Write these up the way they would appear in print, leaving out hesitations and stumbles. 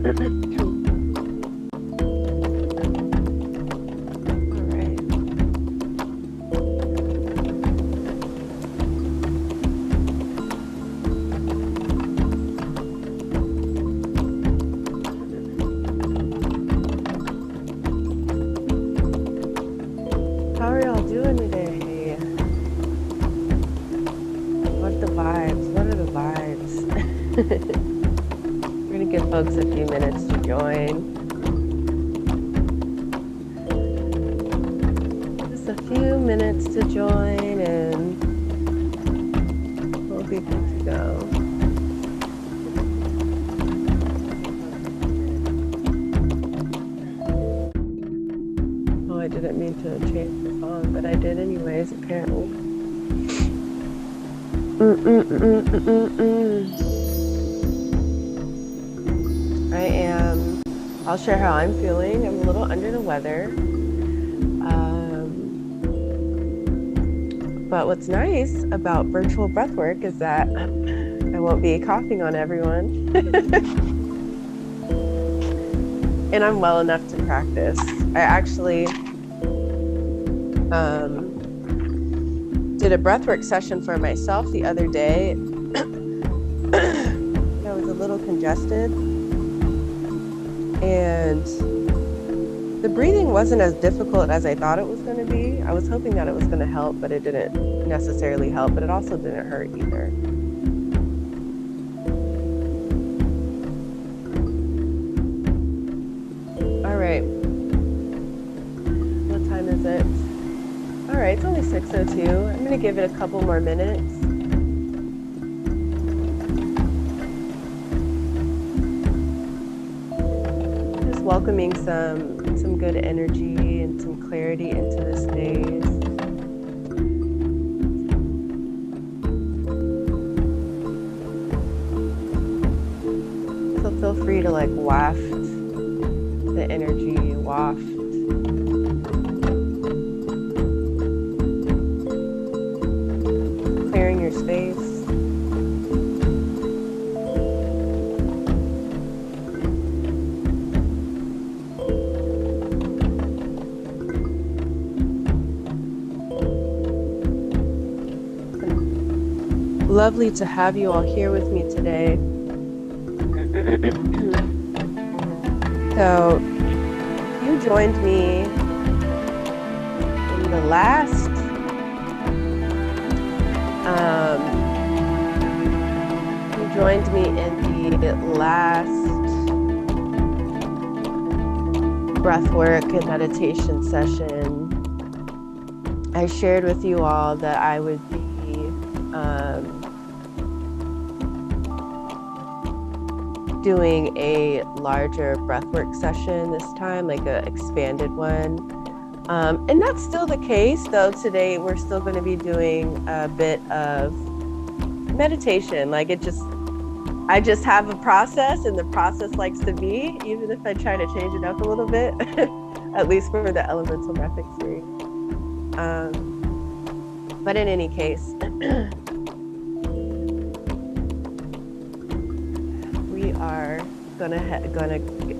How are y'all doing today? What are the vibes? We're gonna give folks a few minutes to join. Just a few minutes to join and we'll be good to go. Oh, I didn't mean to change the song, but I did anyways, apparently. I'll share how I'm feeling. I'm a little under the weather. But what's nice about virtual breathwork is that I won't be coughing on everyone. And I'm well enough to practice. I actually did a breathwork session for myself the other day. I was a little congested and the breathing wasn't as difficult as I thought it was going to be. I was hoping that it was going to help, but it didn't necessarily help, but it also didn't hurt either. All right. What time is it? All right, it's only 6:02. I'm going to give it a couple more minutes. Just welcoming some good energy and some clarity into the space. So feel free to waft the energy, clearing your space. Lovely to have you all here with me today. So you joined me in the last breathwork and meditation session. I shared with you all that I would be doing a larger breathwork session this time, like an expanded one. And that's still the case, though today we're still going to be doing a bit of meditation. I just have a process, and the process likes to be, even if I try to change it up a little bit, at least for the elemental method series. But in any case, we are gonna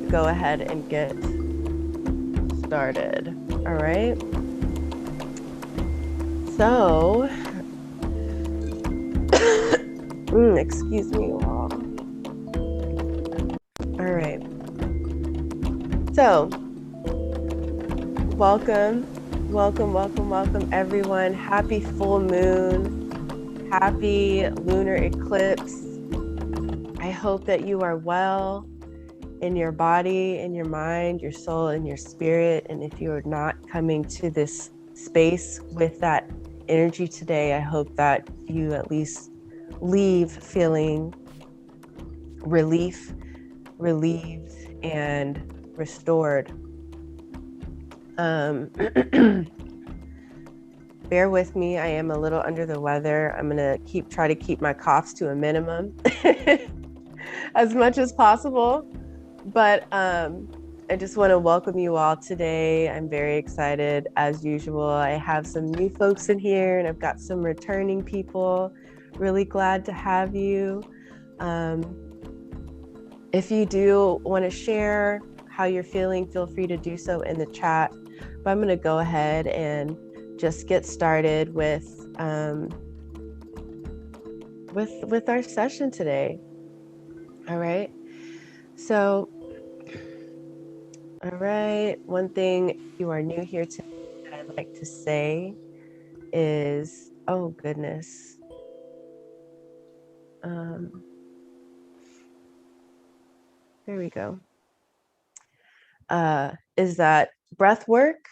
go ahead and get started. All right. So, excuse me, all. All right. So, welcome everyone. Happy full moon. Happy lunar eclipse. I hope that you are well in your body, in your mind, your soul, and your spirit. And if you're not coming to this space with that energy today, I hope that you at least leave feeling relieved, and restored. Bear with me, I am a little under the weather. I'm gonna try to keep my coughs to a minimum as much as possible. But I just want to welcome you all today. I'm very excited as usual. I have some new folks in here and I've got some returning people. Really glad to have you. If you do want to share how you're feeling, feel free to do so in the chat. But I'm going to go ahead and just get started with our session today. All right. So, all right. One thing, if you are new here today, that I'd like to say is, oh goodness. There we go. Is that breath work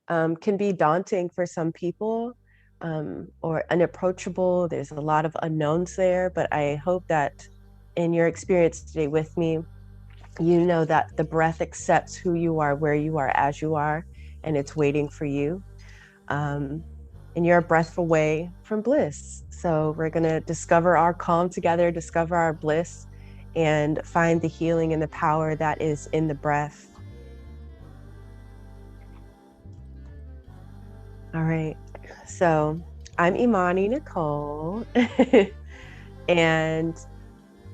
can be daunting for some people, or unapproachable. There's a lot of unknowns there, but I hope that in your experience today with me, you know that the breath accepts who you are, where you are, as you are, and it's waiting for you. And you're a breath away from bliss. So we're going to discover our calm together, discover our bliss, and find the healing and the power that is in the breath. All right. So I'm Imani Nicole, and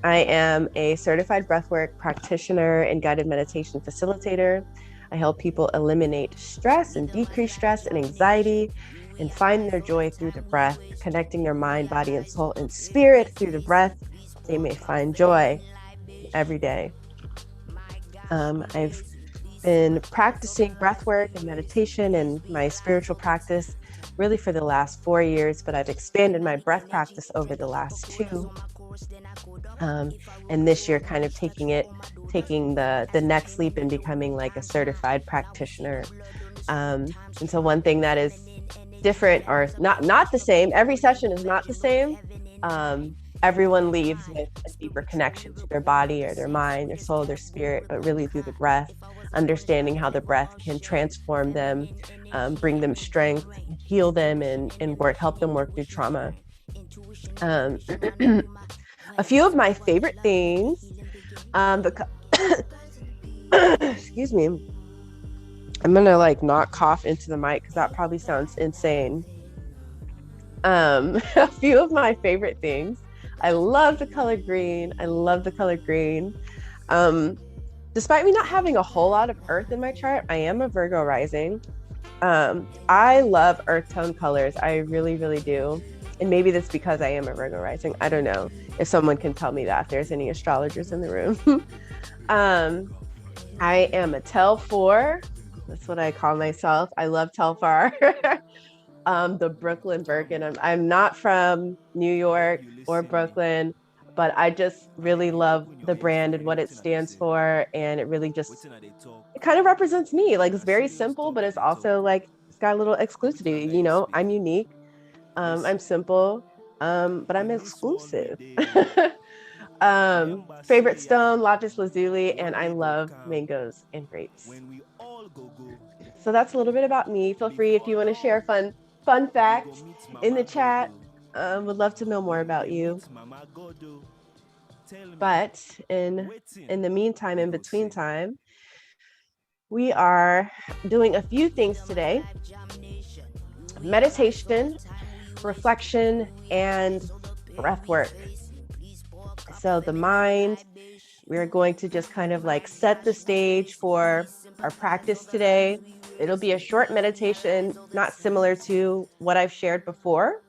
I am a certified breathwork practitioner and guided meditation facilitator. I help people eliminate stress and decrease stress and anxiety and find their joy through the breath, connecting their mind, body, and soul and spirit through the breath. They may find joy every day. I've been practicing breathwork and meditation and my spiritual practice really for the last 4 years, but I've expanded my breath practice over the last 2. And this year kind of taking the next leap and becoming like a certified practitioner. And so one thing that is different, or not the same, every session is not the same. Everyone leaves with a deeper connection to their body or their mind, their soul, their spirit, but really through the breath, understanding how the breath can transform them, bring them strength, heal them, and help them work through trauma. A few of my favorite things, excuse me, I'm gonna like not cough into the mic because that probably sounds insane. A few of my favorite things. I love the color green. Despite me not having a whole lot of earth in my chart, I am a Virgo rising. I love earth tone colors. I really, really do. And maybe that's because I am a Virgo rising. I don't know if someone can tell me that, if there's any astrologers in the room. I am a Tel4. That's what I call myself. I love Telfar. The Brooklyn Birkin. I'm not from New York or Brooklyn, but I just really love the brand and what it stands for. And it really just, it kind of represents me. Like, it's very simple, but it's also like, it's got a little exclusivity. You know, I'm unique. I'm simple, but I'm exclusive. Favorite stone, lapis lazuli, and I love mangoes and grapes. So that's a little bit about me. Feel free if you want to share fun facts in the chat. Would love to know more about you. But in the meantime, in between time, we are doing a few things today: meditation, reflection, and breath work. So the mind, we're going to just kind of like set the stage for our practice today. It'll be a short meditation, not similar to what I've shared before.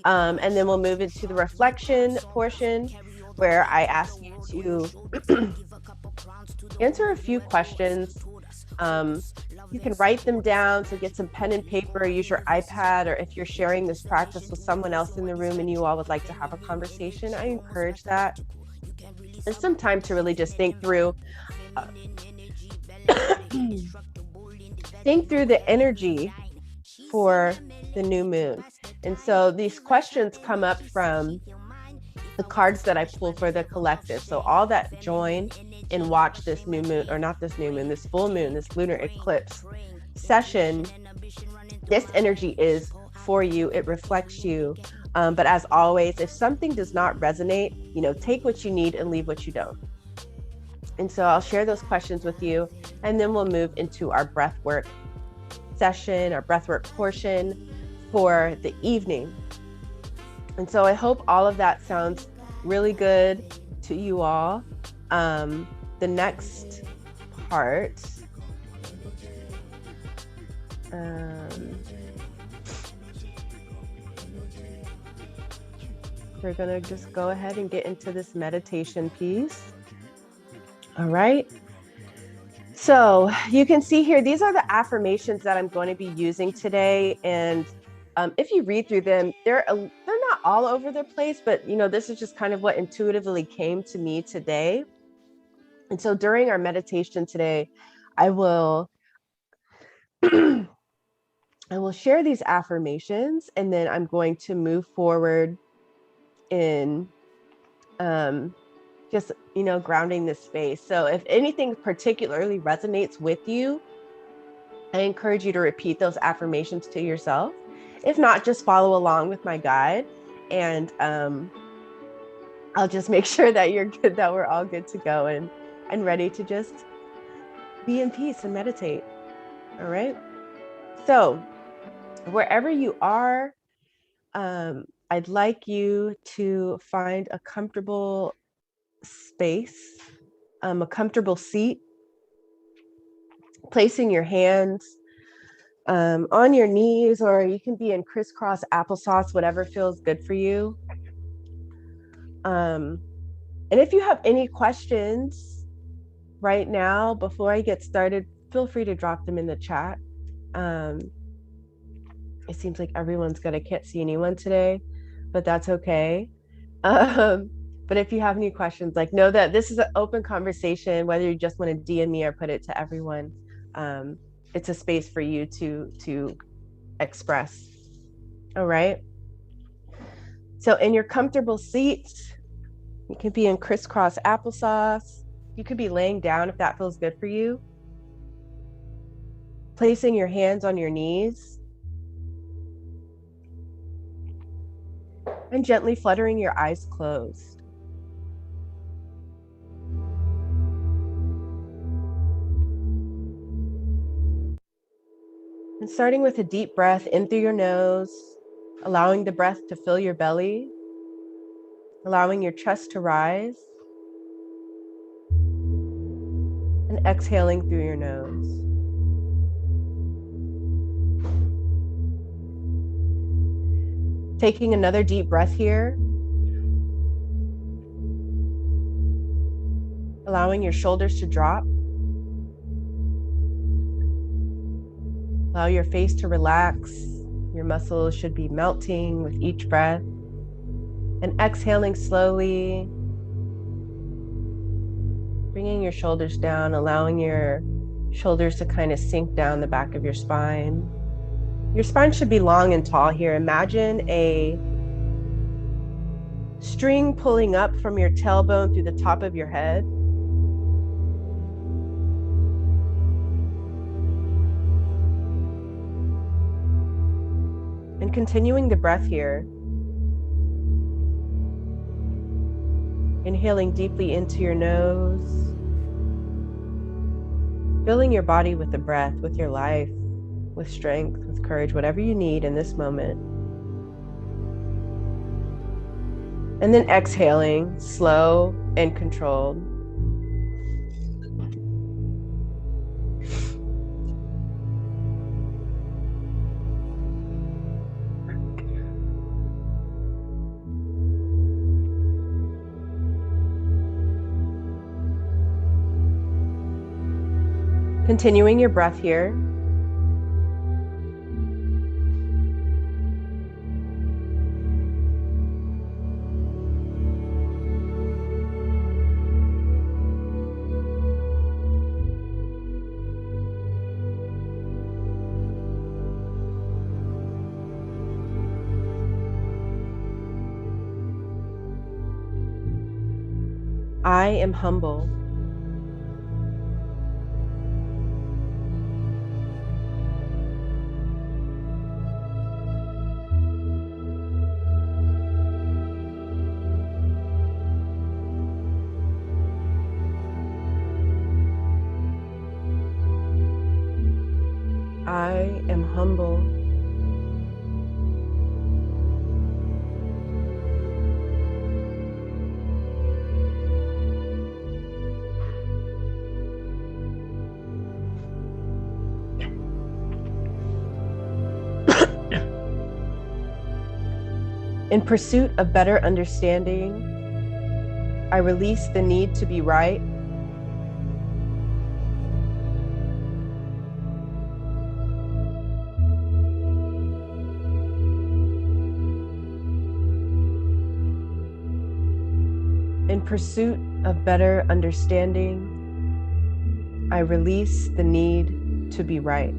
And then we'll move into the reflection portion, where I ask you to answer a few questions. You can write them down, so get some pen and paper, use your iPad, or if you're sharing this practice with someone else in the room and you all would like to have a conversation, I encourage that. There's some time to really just think through the energy for the new moon. And so these questions come up from the cards that I pull for the collective. So all that join and watch this new moon, or not this new moon, this full moon, this lunar eclipse session, this energy is for you. It reflects you. But as always, if something does not resonate, take what you need and leave what you don't. And so I'll share those questions with you, and then we'll move into our breath work session, our breath work portion for the evening. And so I hope all of that sounds really good to you all. The next part, we're gonna just go ahead and get into this meditation piece. All right. So you can see here, these are the affirmations that I'm going to be using today. And if you read through them, they're not all over the place, but this is just kind of what intuitively came to me today. And so during our meditation today, I will share these affirmations, and then I'm going to move forward in just grounding this space. So if anything particularly resonates with you, I encourage you to repeat those affirmations to yourself. If not, just follow along with my guide, and I'll just make sure that you're good, that we're all good to go and ready to just be in peace and meditate. All right. So wherever you are, I'd like you to find a comfortable space, a comfortable seat, placing your hands on your knees, or you can be in crisscross applesauce, whatever feels good for you. And if you have any questions right now, before I get started, feel free to drop them in the chat. It seems like everyone's good. I can't see anyone today, but that's okay. But if you have any questions, know that this is an open conversation, whether you just want to DM me or put it to everyone. It's a space for you to express. All right. So in your comfortable seats, you can be in crisscross applesauce. You could be laying down if that feels good for you. Placing your hands on your knees. And gently fluttering your eyes closed. And starting with a deep breath in through your nose, allowing the breath to fill your belly, allowing your chest to rise, and exhaling through your nose. Taking another deep breath here, allowing your shoulders to drop. Allow your face to relax. Your muscles should be melting with each breath. And exhaling slowly, bringing your shoulders down, allowing your shoulders to kind of sink down the back of your spine. Your spine should be long and tall here. Imagine a string pulling up from your tailbone through the top of your head. And continuing the breath here. Inhaling deeply into your nose. Filling your body with the breath, with your life, with strength, with courage, whatever you need in this moment. And then exhaling, slow and controlled. Continuing your breath here. I am humble. I am humble. In pursuit of better understanding, I release the need to be right. In pursuit of better understanding, I release the need to be right.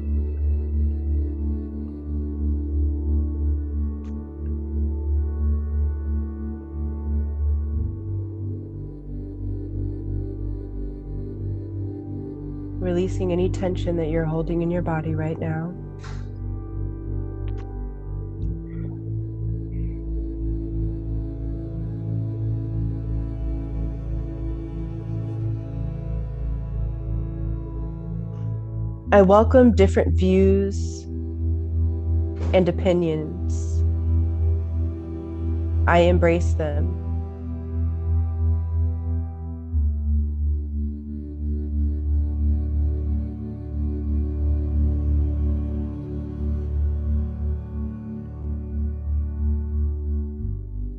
Releasing any tension that you're holding in your body right now. I welcome different views and opinions. I embrace them.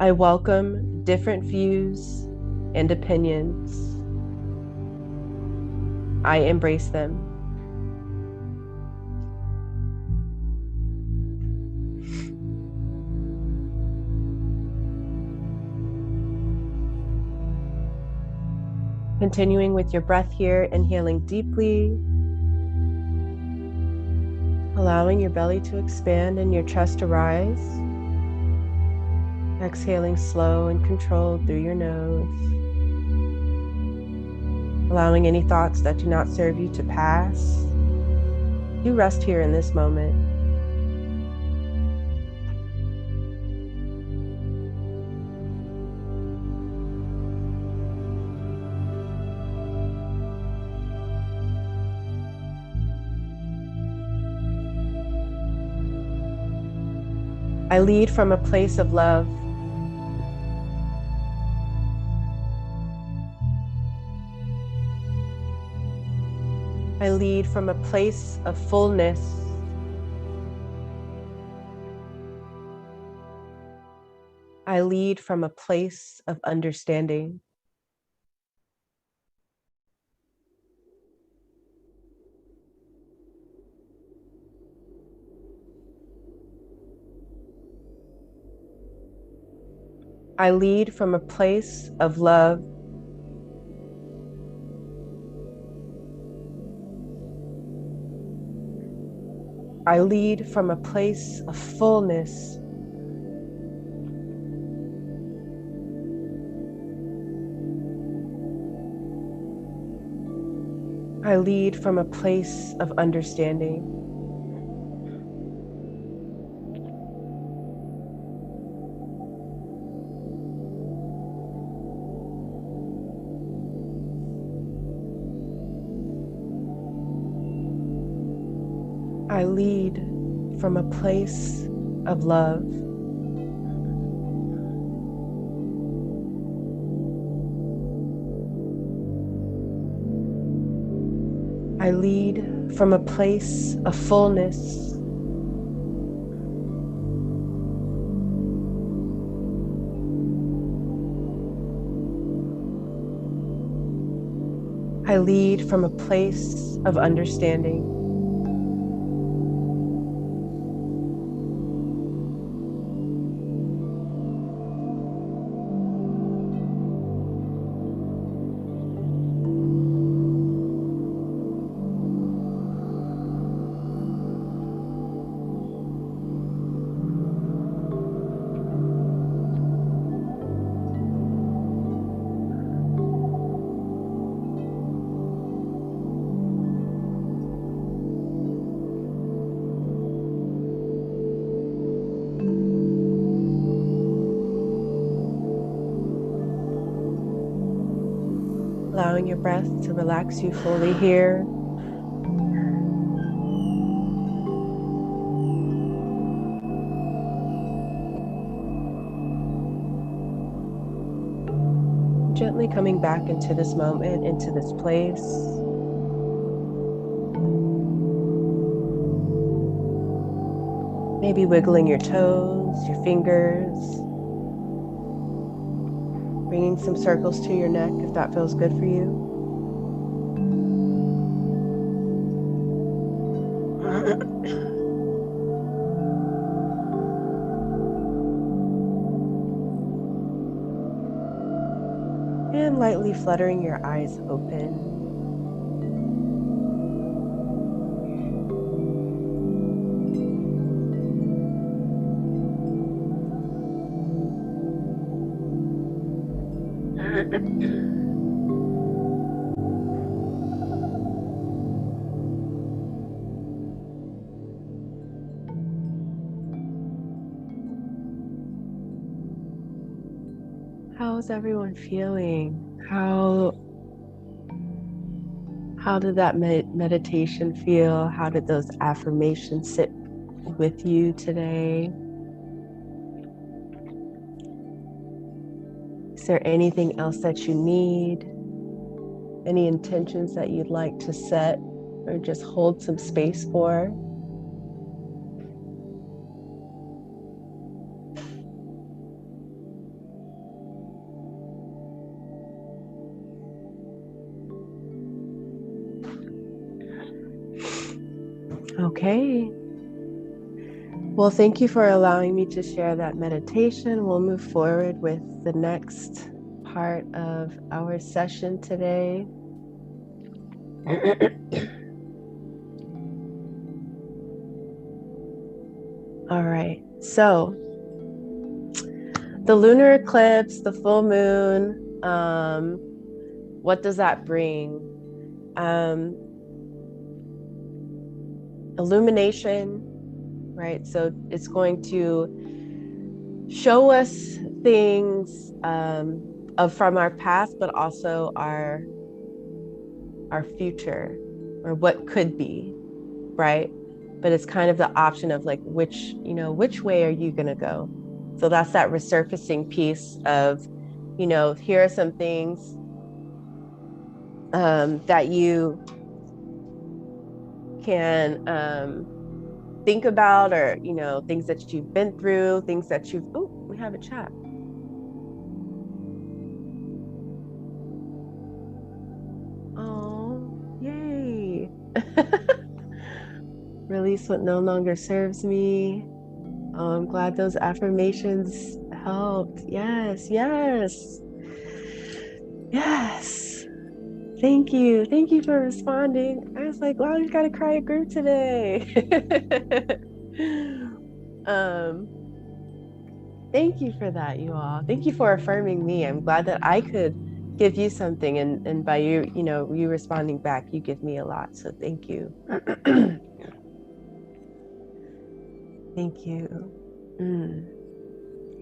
I welcome different views and opinions. I embrace them. Continuing with your breath here, inhaling deeply, allowing your belly to expand and your chest to rise. Exhaling slow and controlled through your nose. Allowing any thoughts that do not serve you to pass. You rest here in this moment. I lead from a place of love. I lead from a place of fullness. I lead from a place of understanding. I lead from a place of love. I lead from a place of fullness. I lead from a place of understanding. I lead from a place of love. I lead from a place of fullness. I lead from a place of understanding. Allowing your breath to relax you fully here. Gently coming back into this moment, into this place. Maybe wiggling your toes, your fingers, Bringing some circles to your neck if that feels good for you. And lightly fluttering your eyes open. How's everyone feeling? How did that meditation feel? How did those affirmations sit with you today? Is there anything else that you need? Any intentions that you'd like to set or just hold some space for? Okay. Well, thank you for allowing me to share that meditation. We'll move forward with the next part of our session today. All right. So, the lunar eclipse, the full moon, what does that bring? Illumination, right? So it's going to show us things from our past, but also our future, or what could be, right? But it's kind of the option of like which way are you gonna go? So that's that resurfacing piece of, here are some things that you can think about, or things that you've been through, things that you've we have a chat. Oh, yay. Release what no longer serves me. Oh, I'm glad those affirmations helped. Yes, yes, yes. Thank you. Thank you for responding. I was like, wow, we've got a cry group today. um, Thank you for that, you all. Thank you for affirming me. I'm glad that I could give you something, and by you responding back, you give me a lot. So thank you. Thank you.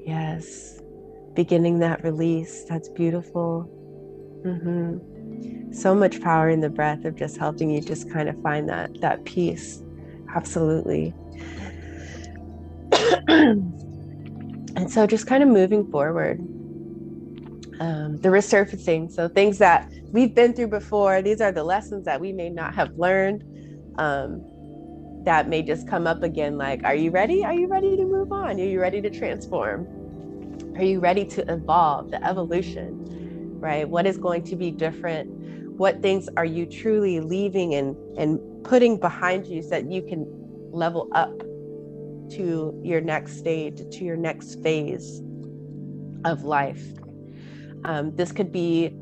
Yes. Beginning that release. That's beautiful. So much power in the breath of just helping you just kind of find that peace. Absolutely. And so just kind of moving forward, the resurfacing. So things that we've been through before, these are the lessons that we may not have learned, that may just come up again. Like, are you ready? Are you ready to move on? Are you ready to transform? Are you ready to evolve, the evolution, right? What is going to be different? What things are you truly leaving and putting behind you so that you can level up to your next stage, to your next phase of life? This could be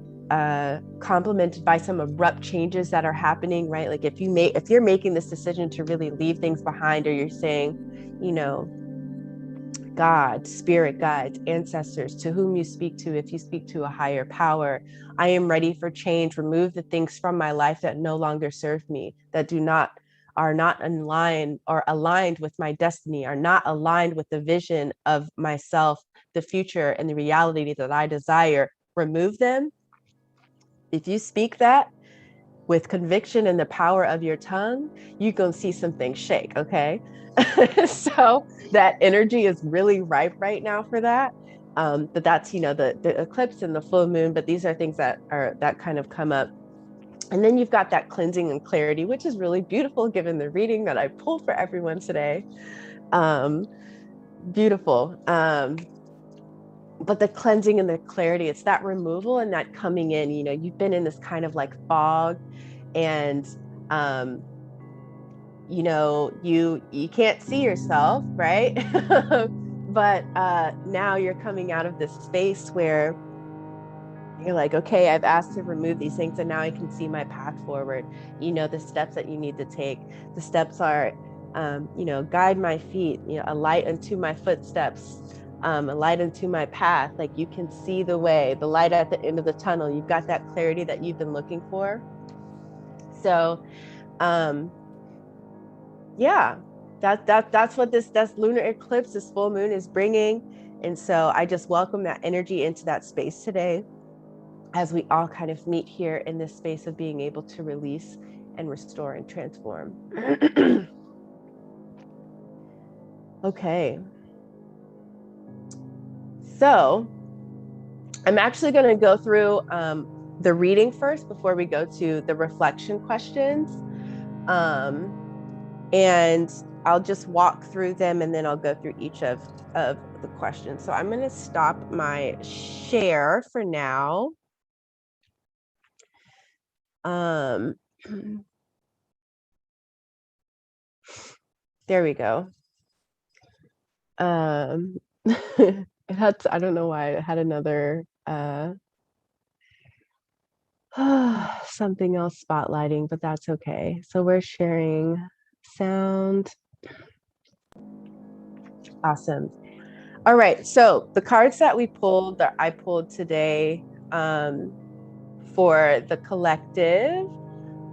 complemented by some abrupt changes that are happening, right? Like if you're making this decision to really leave things behind, or you're saying, God, spirit guides, ancestors, to whom you speak to, if you speak to a higher power, I am ready for change. Remove the things from my life that no longer serve me, that are not in line or aligned with my destiny, are not aligned with the vision of myself, the future, and the reality that I desire. Remove them. If you speak that with conviction and the power of your tongue, you're going to see some things shake, okay? So that energy is really ripe right now for that. But that's, the eclipse and the full moon, but these are things that kind of come up. And then you've got that cleansing and clarity, which is really beautiful given the reading that I pulled for everyone today. Beautiful. but the cleansing and the clarity, it's that removal and that coming in. You know, you've been in this kind of like fog, and you know, you can't see yourself, right? But now you're coming out of this space where you're like, okay, I've asked to remove these things, and now I can see my path forward. You know, the steps that you need to take. The steps are, you know, guide my feet, you know, a light unto my footsteps, a light unto my path. Like, you can see the way, the light at the end of the tunnel. You've got that clarity that you've been looking for. So, yeah, that's what that's lunar eclipse, this full moon is bringing. And so I just welcome that energy into that space today, as we all kind of meet here in this space of being able to release and restore and transform. Okay. So I'm actually going to go through the reading first before we go to the reflection questions. And I'll just walk through them, and then I'll go through each of the questions. So I'm going to stop my share for now. There we go. It had, I don't know why it had another something else spotlighting, but that's okay. So we're sharing sound. Awesome. All right, so the cards that we pulled, that I pulled today, for the collective,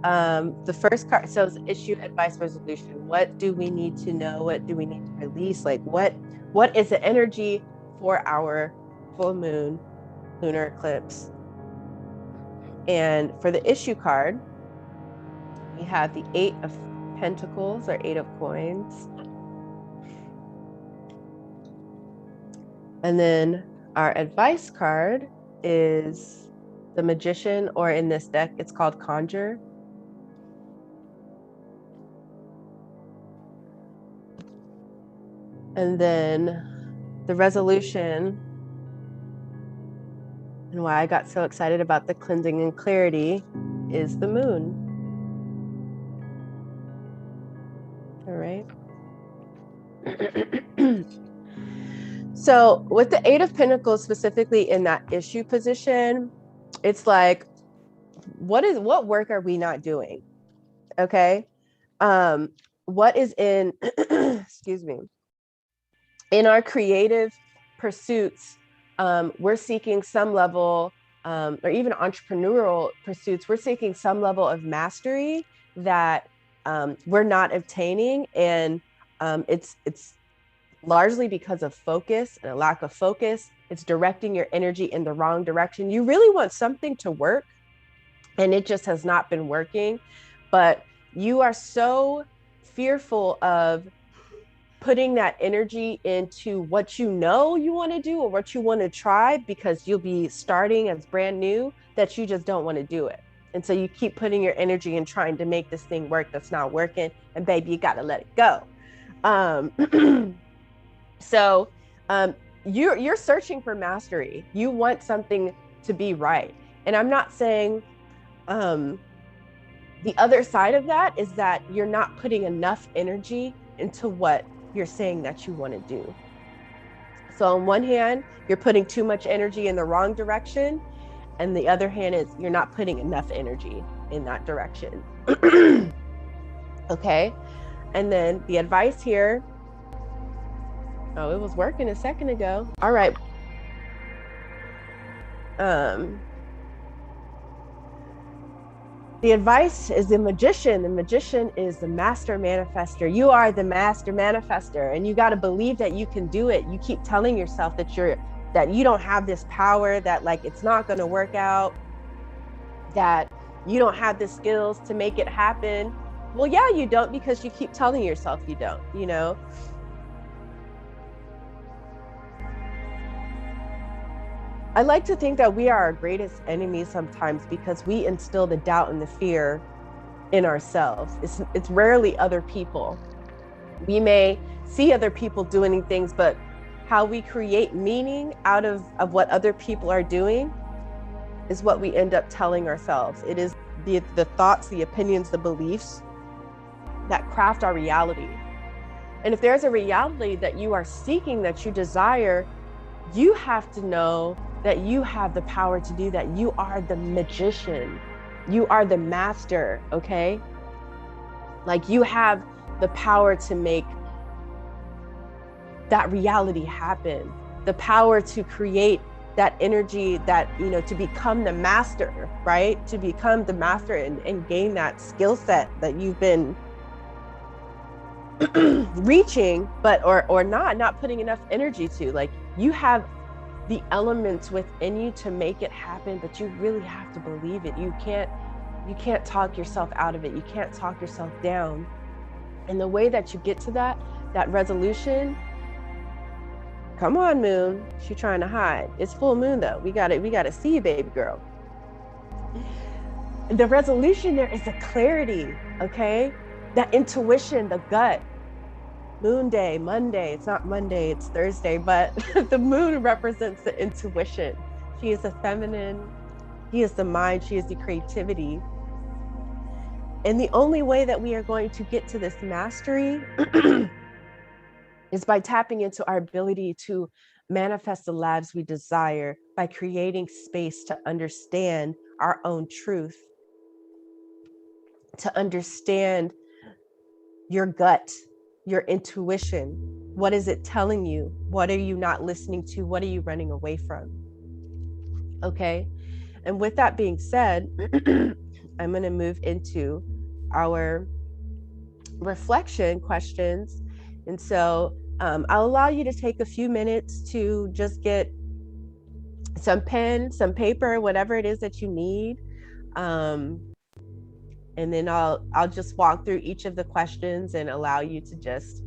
the first card says issue, advice, resolution. What do we need to know? What do we need to release? Like, what is the energy for our full moon lunar eclipse? And for the issue card, we have the 8 of Pentacles, or 8 of Coins. And then our advice card is the Magician, or in this deck, it's called Conjure. And then the resolution, and why I got so excited about the cleansing and clarity, is the Moon. All right. So with the 8 of Pentacles, specifically in that issue position, it's like, what work are we not doing? Okay. What is in, excuse me, in our creative pursuits, we're seeking some level, or even entrepreneurial pursuits, we're seeking some level of mastery that we're not obtaining. And it's largely because of focus and a lack of focus. It's directing your energy in the wrong direction. You really want something to work, and it just has not been working. But you are so fearful of putting that energy into what you know you want to do or what you want to try, because you'll be starting as brand new, that you just don't want to do it. And so you keep putting your energy in trying to make this thing work that's not working. And baby, you got to let it go. So you're searching for mastery. You want something to be right. And I'm not saying, the other side of that is that you're not putting enough energy into what you're saying that you want to do. So on one hand, you're putting too much energy in the wrong direction. And the other hand is you're not putting enough energy in that direction. Okay. And then the advice here, oh, it was working a second ago. All right. The advice is the Magician. The Magician is the master manifester. You are the master manifester, and you got to believe that you can do it. You keep telling yourself that you don't have this power, that like it's not going to work out, that you don't have the skills to make it happen. Well, yeah, you don't, because you keep telling yourself you don't, you know. I like to think that we are our greatest enemies sometimes, because we instill the doubt and the fear in ourselves. It's rarely other people. We may see other people doing things, but how we create meaning out of what other people are doing is what we end up telling ourselves. It is the thoughts, the opinions, the beliefs that craft our reality. And if there's a reality that you are seeking, that you desire, you have to know that you have the power to do that. You are the magician. You are the master, okay? Like, you have the power to make that reality happen, the power to create that energy, that, you know, to become the master, right? To become the master and gain that skill set that you've been reaching, but or not putting enough energy to. Like, you have the elements within you to make it happen, but you really have to believe it. You can't talk yourself out of it. You can't talk yourself down. And the way that you get to that resolution, come on, moon, she's trying to hide. It's full moon though. We gotta see you, baby girl. The resolution there is the clarity, okay? That intuition, the gut. Moon day, Monday, it's not Monday, it's Thursday, but the moon represents the intuition. She is the feminine, he is the mind, she is the creativity. And the only way that we are going to get to this mastery is by tapping into our ability to manifest the lives we desire, by creating space to understand our own truth, to understand your gut, your intuition. What is it telling you? What are you not listening to? What are you running away from? Okay. And with that being said, I'm going to move into our reflection questions. And so I'll allow you to take a few minutes to just get some pen, some paper, whatever it is that you need. And then I'll just walk through each of the questions and allow you to just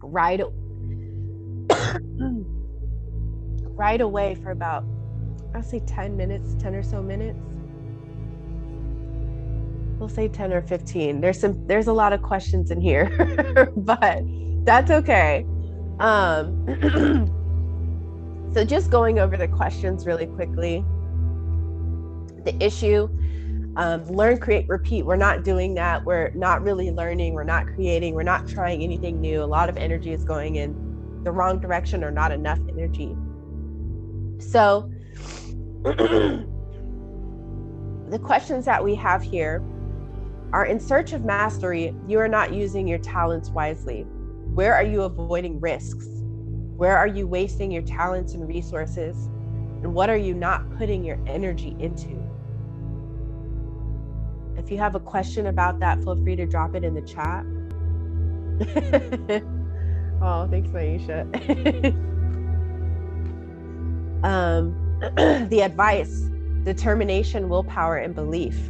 write away for about, I'll say 10 minutes, 10 or so minutes. We'll say 10 or 15. There's a lot of questions in here, but that's okay. So just going over the questions really quickly. The issue, learn, create, repeat. We're not doing that. We're not really learning. We're not creating. We're not trying anything new. A lot of energy is going in the wrong direction or not enough energy. So the questions that we have here are: in search of mastery, you are not using your talents wisely. Where are you avoiding risks? Where are you wasting your talents and resources? And what are you not putting your energy into? If you have a question about that, feel free to drop it in the chat. Oh, thanks, Maisha. The advice: determination, willpower, and belief.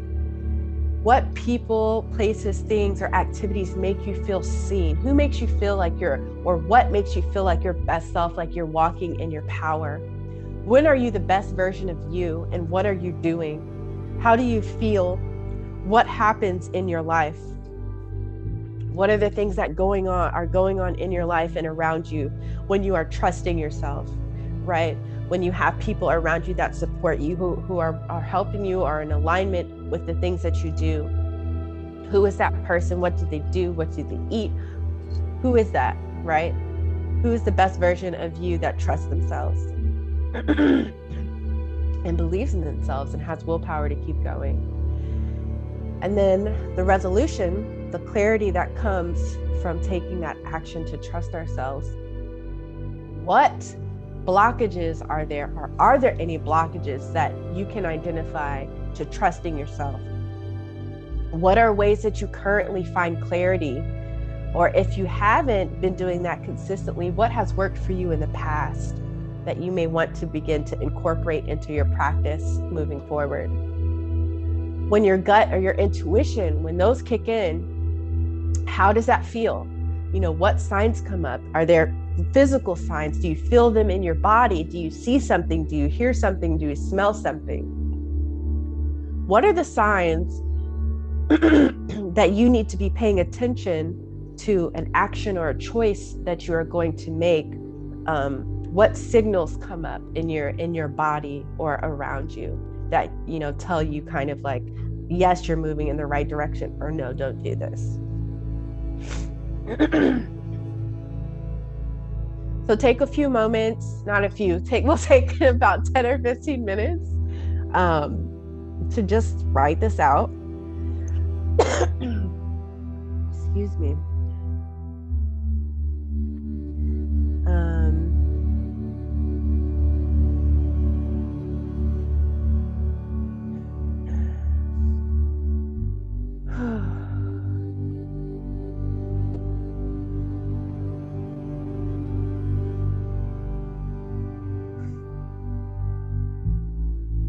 What people, places, things, or activities make you feel seen? Who makes you feel like what makes you feel like your best self, like you're walking in your power? When are you the best version of you, and what are you doing? How do you feel? What happens in your life? What are the things that are going on in your life and around you when you are trusting yourself, right? When you have people around you that support you, who are helping you, are in alignment with the things that you do. Who is that person? What do they do? What do they eat? Who is that, right? Who is the best version of you that trusts themselves and believes in themselves and has willpower to keep going? And then the resolution, the clarity that comes from taking that action to trust ourselves. What blockages are there, or are there any blockages that you can identify to trusting yourself? What are ways that you currently find clarity? Or if you haven't been doing that consistently, what has worked for you in the past that you may want to begin to incorporate into your practice moving forward? When your gut or your intuition, when those kick in, how does that feel? You know, what signs come up? Are there physical signs? Do you feel them in your body? Do you see something? Do you hear something? Do you smell something? What are the signs that you need to be paying attention to, an action or a choice that you are going to make what signals come up in your body or around you that, you know, tell you kind of like, yes, you're moving in the right direction, or no, don't do this. So take a few moments, not a few, we'll take about 10 or 15 minutes to just write this out. Excuse me.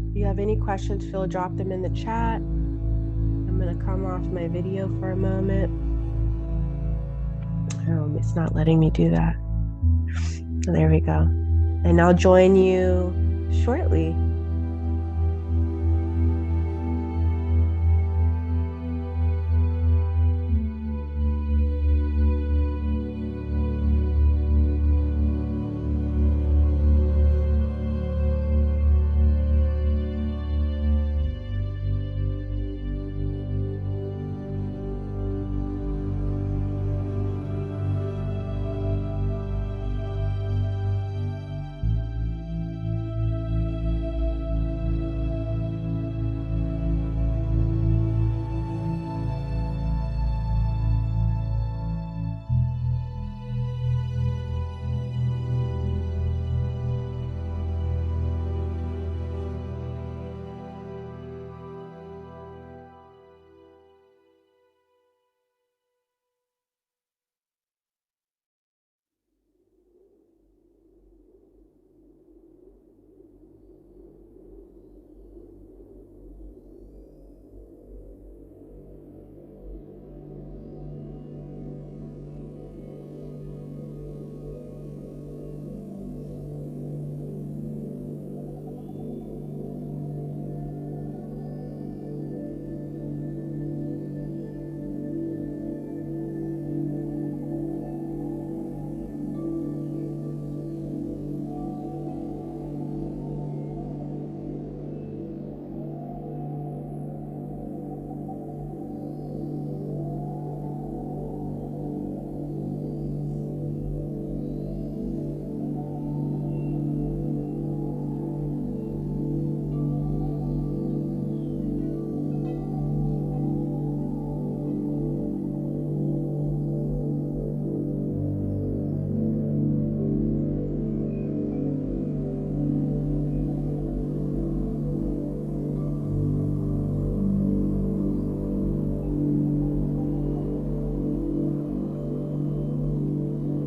If you have any questions, feel drop them in the chat. I'm gonna come off my video for a moment. It's not letting me do that. There we go. And I'll join you shortly.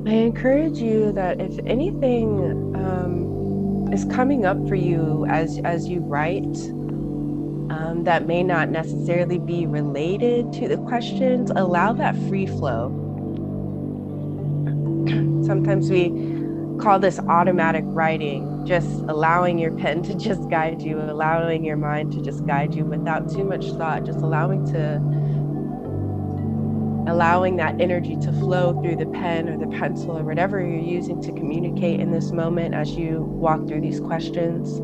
I encourage you that if anything is coming up for you as you write, that may not necessarily be related to the questions, allow that free flow. Sometimes we call this automatic writing, just allowing your pen to just guide you, allowing your mind to just guide you without too much thought, just allowing that energy to flow through the pen or the pencil or whatever you're using to communicate in this moment as you walk through these questions.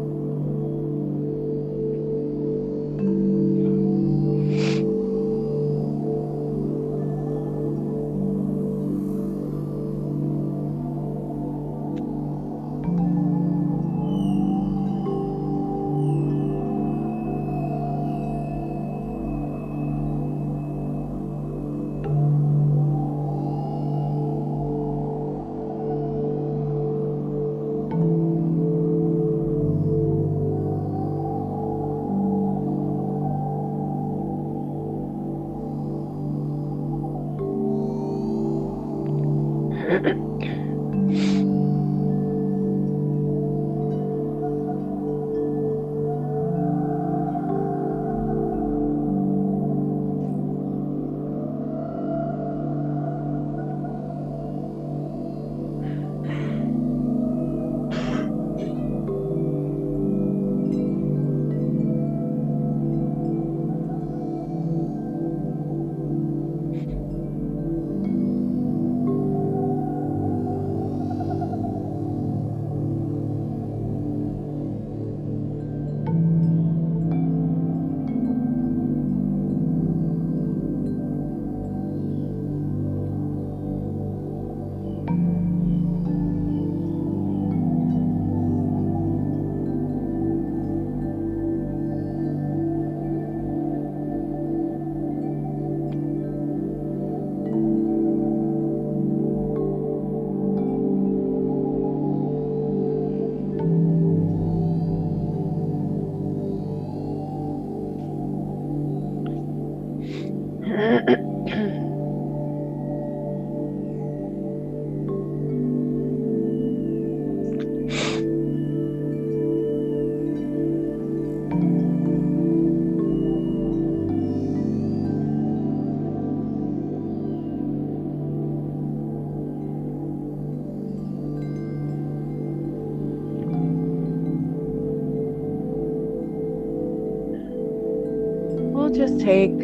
take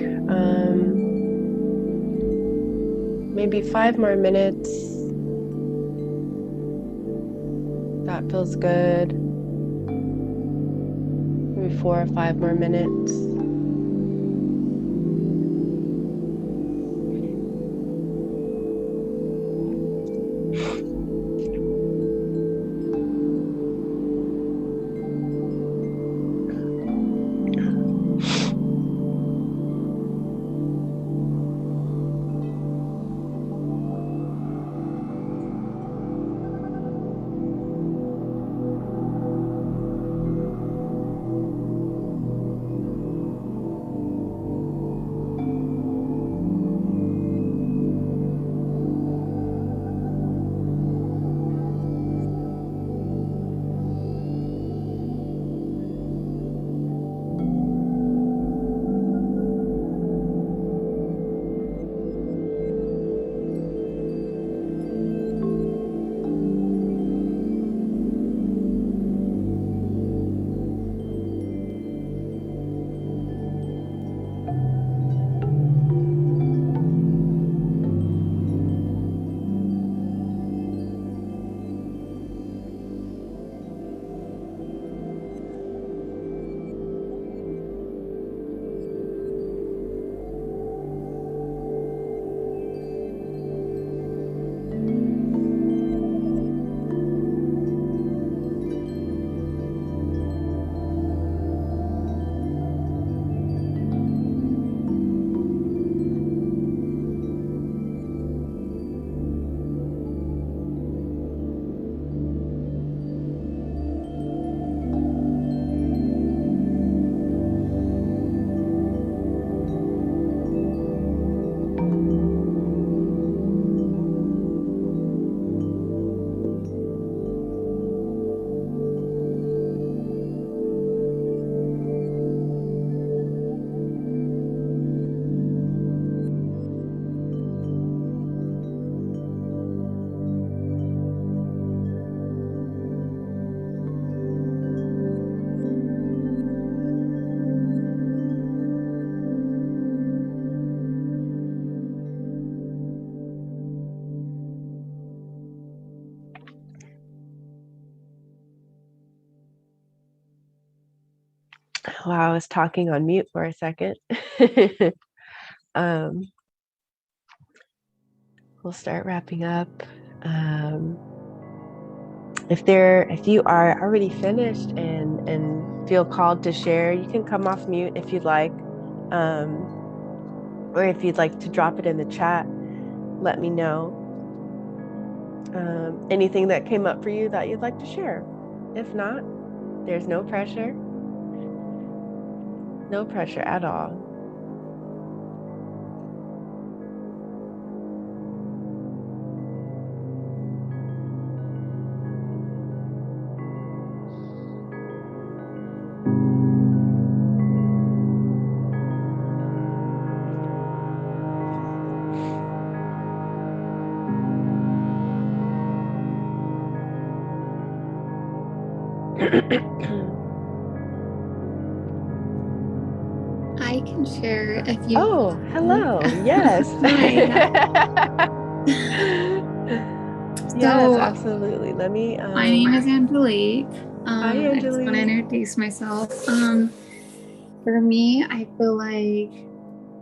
maybe 5 more minutes. That feels good. Maybe 4 or 5 more minutes. Wow, I was talking on mute for a second. um, we'll start wrapping up. If you are already finished and feel called to share, you can come off mute if you'd like, or if you'd like to drop it in the chat, let me know. Anything that came up for you that you'd like to share. If not, there's no pressure. No pressure at all. I can share if you. Oh, hello. Yes. Yes, absolutely. Let me. My name is Angelique. Hi, I just want to Angelique. introduce myself. For me, I feel like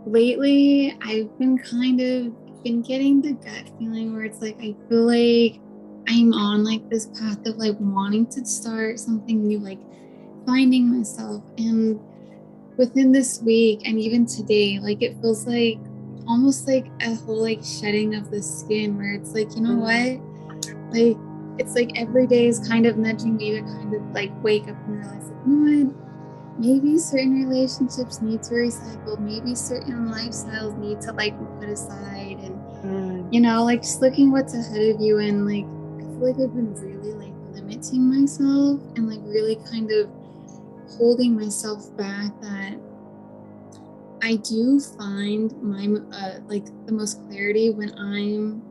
lately I've been getting the gut feeling where it's like I feel like I'm on like this path of like wanting to start something new, like finding myself. And within this week and even today, like it feels like almost like a whole like shedding of the skin where it's like, you know what? Like it's like every day is kind of nudging me to kind of like wake up and realize like, you know what? Maybe certain relationships need to recycle, maybe certain lifestyles need to like be put aside, and you know, like just looking what's ahead of you. And like I feel like I've been really like limiting myself and like really kind of holding myself back, that I do find my like the most clarity when I'm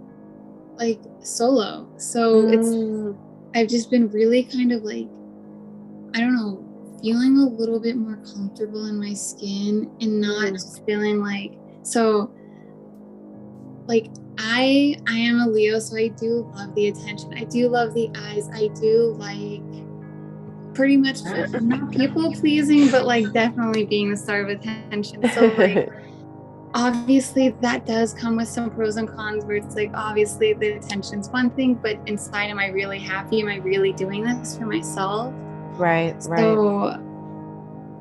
like solo. So it's I've just been really kind of like, I don't know, feeling a little bit more comfortable in my skin and not just feeling like, so like I am a Leo, so I do love the attention. I do love the eyes. I do like pretty much not people pleasing, but like definitely being the star of attention. So like obviously that does come with some pros and cons where it's like obviously the attention's one thing, but inside am I really happy? Am I really doing this for myself? Right. So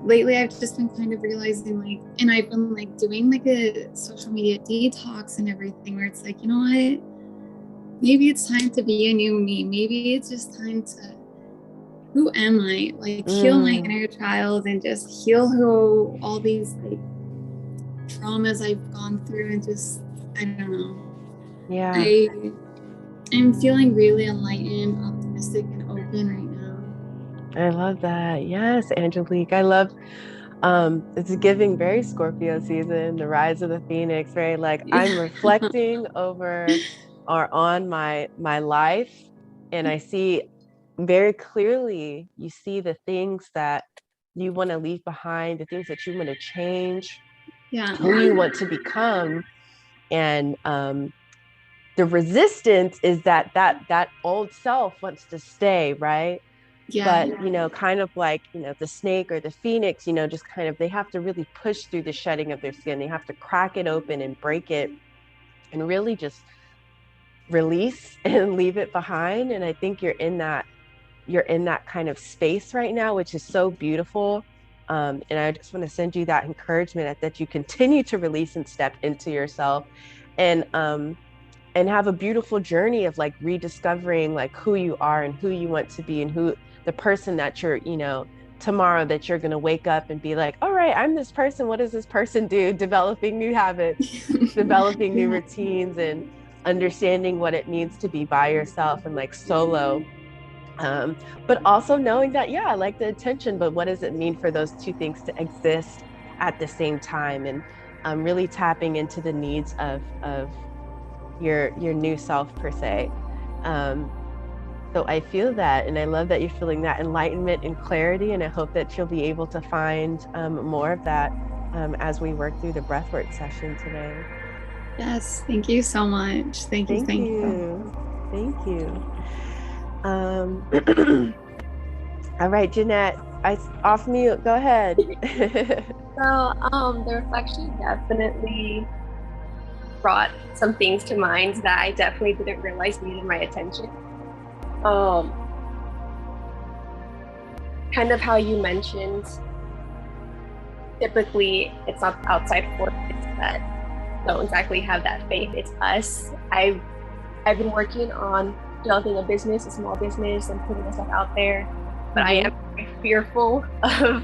lately I've just been kind of realizing like, and I've been like doing like a social media detox and everything where it's like, you know what? Maybe it's time to be a new me. Maybe it's just time to, who am I? Like heal my inner child and just heal who all these like traumas I've gone through and just, I don't know. Yeah. I'm feeling really enlightened, optimistic, and open right now. I love that. Yes, Angelique. I love it's giving very Scorpio season, the rise of the Phoenix, right? Like I'm reflecting over or on my life, and I see very clearly, you see the things that you want to leave behind, the things that you want to change, who you want to become. And the resistance is that old self wants to stay, right? But kind of like the snake or the phoenix, just kind of, they have to really push through the shedding of their skin. They have to crack it open and break it and really just release and leave it behind. And I think you're in that kind of space right now, which is so beautiful. And I just want to send you that encouragement that you continue to release and step into yourself, and have a beautiful journey of like rediscovering like who you are and who you want to be, and who the person that you're, tomorrow, that you're going to wake up and be like, all right, I'm this person. What does this person do? Developing new habits, developing new routines, and understanding what it means to be by yourself and like solo. But also knowing that, yeah, I like the attention, but what does it mean for those two things to exist at the same time? And really tapping into the needs of your new self per se. So I feel that, and I love that you're feeling that enlightenment and clarity, and I hope that you'll be able to find more of that as we work through the breathwork session today. Yes, thank you so much. Thank you, thank you. Thank you. All right, Jeanette, off mute. Go ahead. The reflection definitely brought some things to mind that I definitely didn't realize needed my attention. Kind of how you mentioned, typically it's not outside forces that don't exactly have that faith. It's us. I've been working on developing a business, a small business, and putting myself out there, but I am fearful of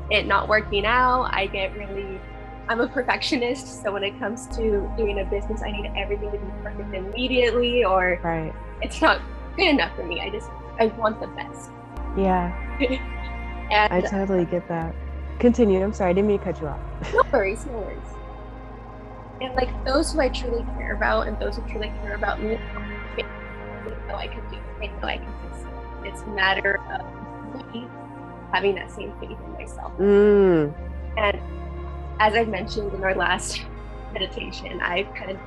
it not working out. I'm a perfectionist, so when it comes to doing a business, I need everything to be perfect immediately, or it's not good enough for me. I want the best. Yeah. And I totally get that. Continue. I'm sorry, I didn't mean to cut you off. No worries. And like those who I truly care about and those who truly care about me, I know I can do it. I know I can succeed. It's a matter of me having that same faith in myself. And as I mentioned in our last meditation, I've kind of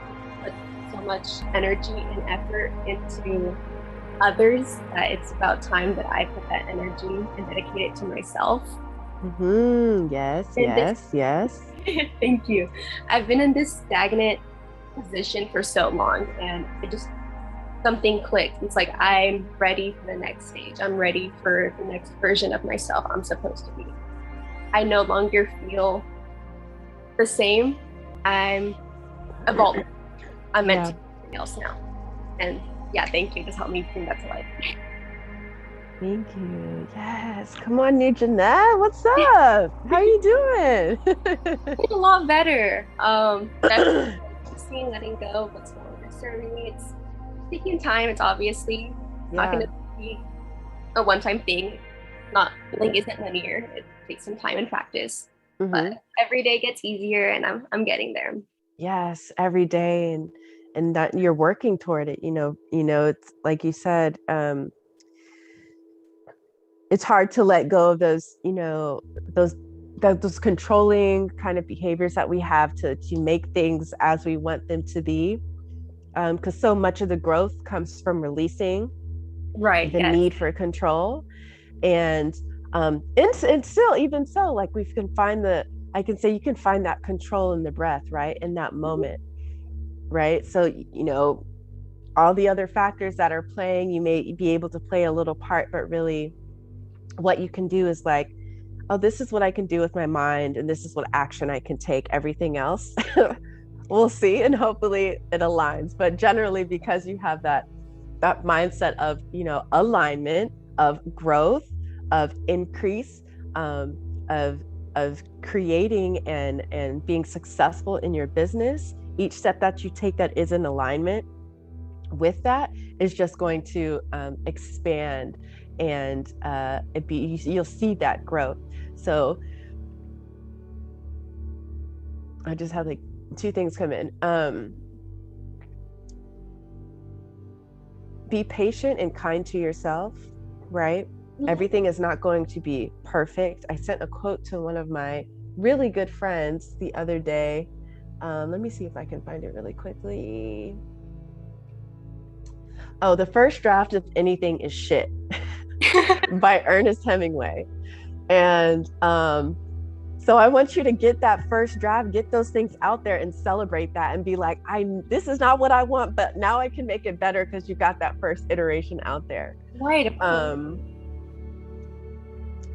put so much energy and effort into others that it's about time that I put that energy and dedicate it to myself. Yes. Thank you. I've been in this stagnant position for so long, and something clicked. It's like I'm ready for the next stage. I'm ready for the next version of myself I'm supposed to be. I no longer feel the same. I'm evolving. I'm meant to be something else now. And yeah, thank you. Just help me bring that to life. Thank you. Yes. Come on, new Jeanette. What's up? How are you doing? A lot better. Seeing, letting go of what's no longer serving me. It's taking time. It's obviously not going to be a one-time thing. Healing isn't linear. It takes some time and practice. But every day gets easier, and I'm getting there. Yes, every day, and that you're working toward it. It's like you said, it's hard to let go of those, those those controlling kind of behaviors that we have to make things as we want them to be, because so much of the growth comes from releasing Right. the Yes. need for control. And still, even so, like we can find I can say you can find that control in the breath, right, in that moment, right? So all the other factors that are playing, you may be able to play a little part, but really what you can do is like, oh, this is what I can do with my mind, and this is what action I can take. Everything else we'll see, and hopefully it aligns. But generally, because you have that mindset of alignment, of growth, of increase, of creating and being successful in your business, each step that you take that is in alignment with that is just going to expand, and you'll see that growth. So I just had like two things come in. Be patient and kind to yourself, right? Mm-hmm. Everything is not going to be perfect. I sent a quote to one of my really good friends the other day. Let me see if I can find it really quickly. Oh, the first draft of anything is shit by Ernest Hemingway. And so I want you to get that first draft, get those things out there and celebrate that and be like, this is not what I want, but now I can make it better because you got that first iteration out there. Right.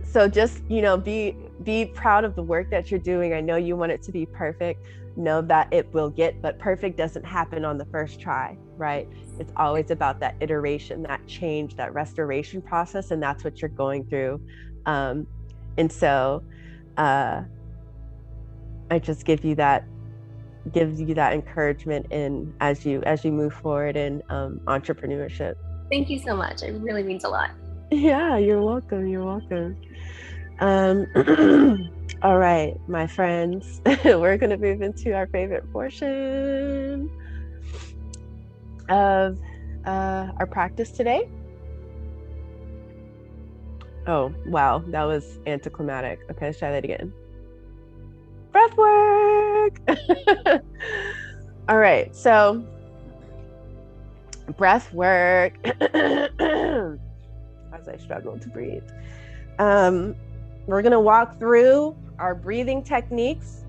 So just, be proud of the work that you're doing. I know you want it to be perfect. Know that it will but perfect doesn't happen on the first try, right? It's always about that iteration, that change, that restoration process, and that's what you're going through. And so I just gives you that encouragement in as you move forward in entrepreneurship. Thank you so much. It really means a lot. Yeah, you're welcome. All right, my friends, we're going to move into our favorite portion of our practice today. Oh, wow, that was anticlimactic. Okay, let's try that again. Breath work. All right, so breath work. As I struggle to breathe. We're going to walk through our breathing techniques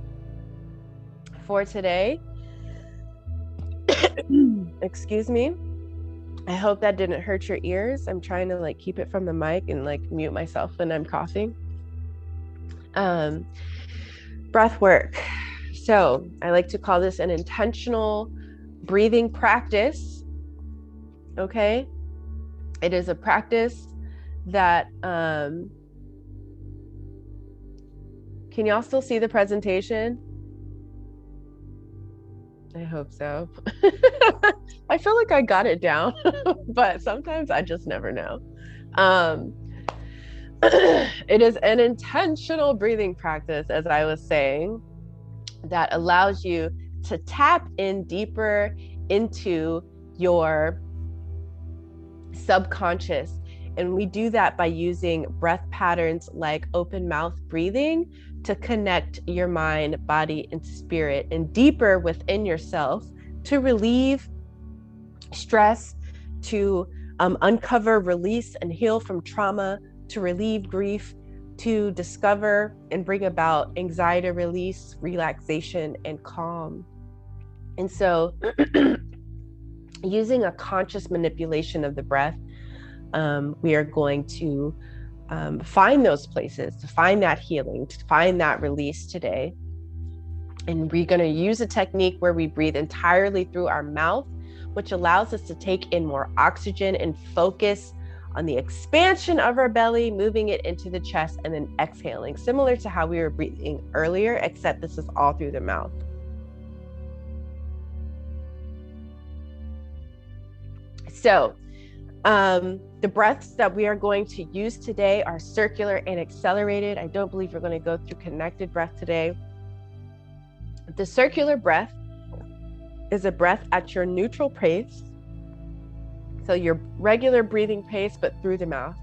for today. Excuse me. I hope that didn't hurt your ears. I'm trying to keep it from the mic and mute myself when I'm coughing. Breath work. So I like to call this an intentional breathing practice. Okay. It is a practice that, can y'all still see the presentation? I hope so. I feel like I got it down, but sometimes I just never know. It is an intentional breathing practice, as I was saying, that allows you to tap in deeper into your subconscious. And we do that by using breath patterns like open mouth breathing to connect your mind, body, and spirit, and deeper within yourself to relieve stress, to uncover, release, and heal from trauma, to relieve grief, to discover and bring about anxiety release, relaxation, and calm. And so using a conscious manipulation of the breath, we are going to find those places, to find that healing, to find that release today. And we're going to use a technique where we breathe entirely through our mouth, which allows us to take in more oxygen and focus on the expansion of our belly, moving it into the chest, and then exhaling, similar to how we were breathing earlier, except this is all through the mouth. So the breaths that we are going to use today are circular and accelerated. I don't believe we're going to go through connected breath today. The circular breath is a breath at your neutral pace. So your regular breathing pace, but through the mouth.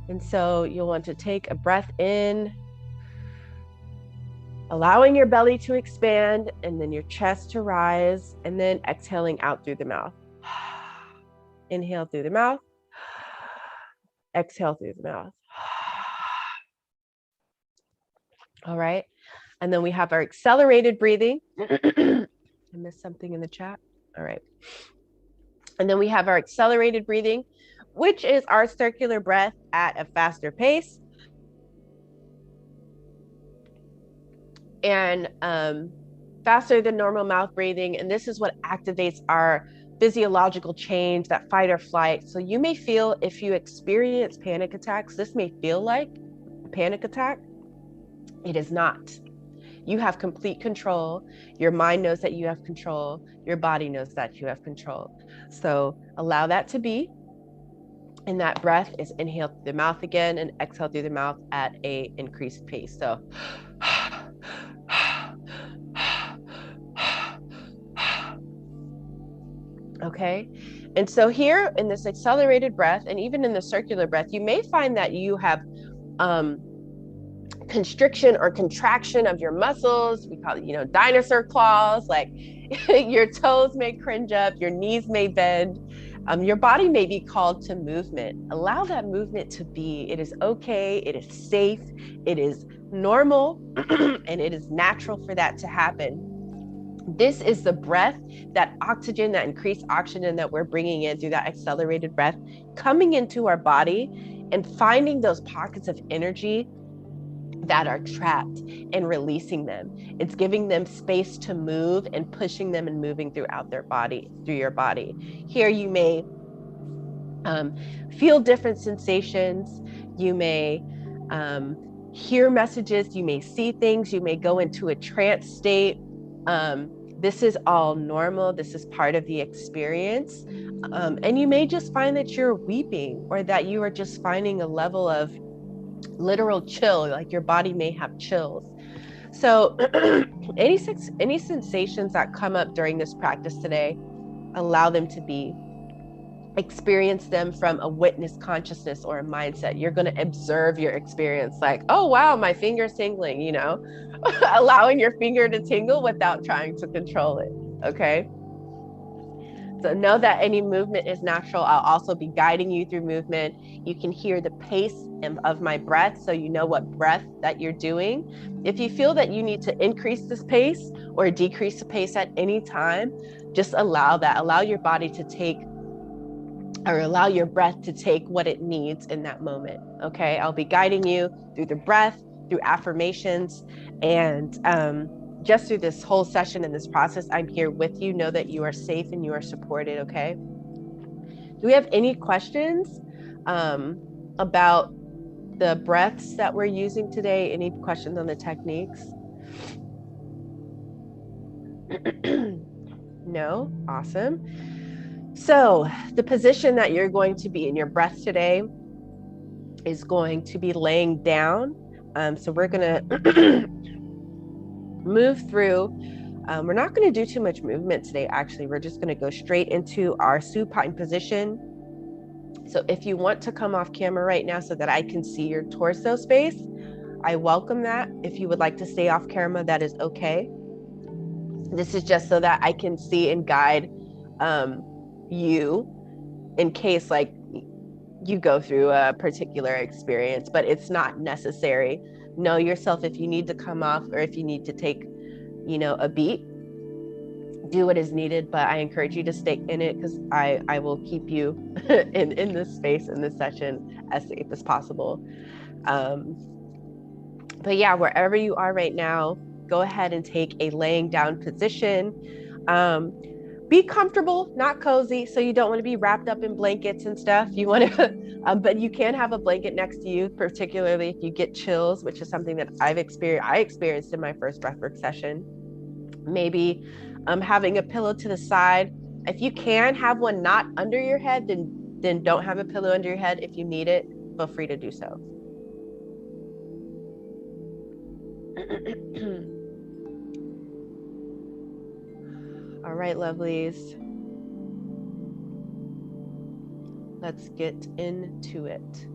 And so you'll want to take a breath in, allowing your belly to expand and then your chest to rise, and then exhaling out through the mouth. Inhale through the mouth, exhale through the mouth. All right. And then we have our accelerated breathing. I missed something in the chat. All right. And then we have our accelerated breathing, which is our circular breath at a faster pace. And faster than normal mouth breathing. And this is what activates our physiological change, that fight or flight. So you may feel, if you experience panic attacks, this may feel like a panic attack. It is not. You have complete control. Your mind knows that you have control. Your body knows that you have control. So allow that to be. And that breath is inhale through the mouth again and exhale through the mouth at a increased pace. So okay. And so here in this accelerated breath, and even in the circular breath, you may find that you have constriction or contraction of your muscles. We call it, dinosaur claws. Like your toes may cringe up, your knees may bend. Your body may be called to movement. Allow that movement to be. It is okay. It is safe. It is normal. And it is natural for that to happen. This is the breath, that oxygen, that increased oxygen that we're bringing in through that accelerated breath, coming into our body and finding those pockets of energy that are trapped and releasing them. It's giving them space to move and pushing them and moving throughout their body, through your body. Here you may feel different sensations. You may hear messages. You may see things. You may go into a trance state. This is all normal. This is part of the experience. And you may just find that you're weeping, or that you are just finding a level of literal chill, like your body may have chills. So any sensations that come up during this practice today, allow them to be. Experience them from a witness consciousness or a mindset. You're going to observe your experience, like, oh wow, my finger's tingling, allowing your finger to tingle without trying to control it. Okay. So know that any movement is natural. I'll also be guiding you through movement. You can hear the pace of my breath, so you know what breath that you're doing. If you feel that you need to increase this pace or decrease the pace at any time, just allow that. Allow your body to take, or allow your breath to take what it needs in that moment. Okay. I'll be guiding you through the breath, through affirmations, and just through this whole session and this process. I'm here with you. Know that you are safe and you are supported. Okay. Do we have any questions about the breaths that we're using today? Any questions on the techniques? No? Awesome. So the position that you're going to be in your breath today is going to be laying down. So we're going to move through. We're not going to do too much movement today, actually. We're just going to go straight into our supine position. So if you want to come off camera right now so that I can see your torso space, I welcome that. If you would like to stay off camera, that is okay. This is just so that I can see and guide you in case like you go through a particular experience, but it's not necessary. Know yourself. If you need to come off, or if you need to take, a beat, do what is needed, but I encourage you to stay in it, because I will keep you in this space, in this session, as safe as possible. But yeah, wherever you are right now, go ahead and take a laying down position. Be comfortable, not cozy. So you don't want to be wrapped up in blankets and stuff. You want to, but you can have a blanket next to you, particularly if you get chills, which is something that I experienced in my first breathwork session. Maybe having a pillow to the side. If you can have one not under your head, then don't have a pillow under your head. If you need it, feel free to do so. All right, lovelies. Let's get into it.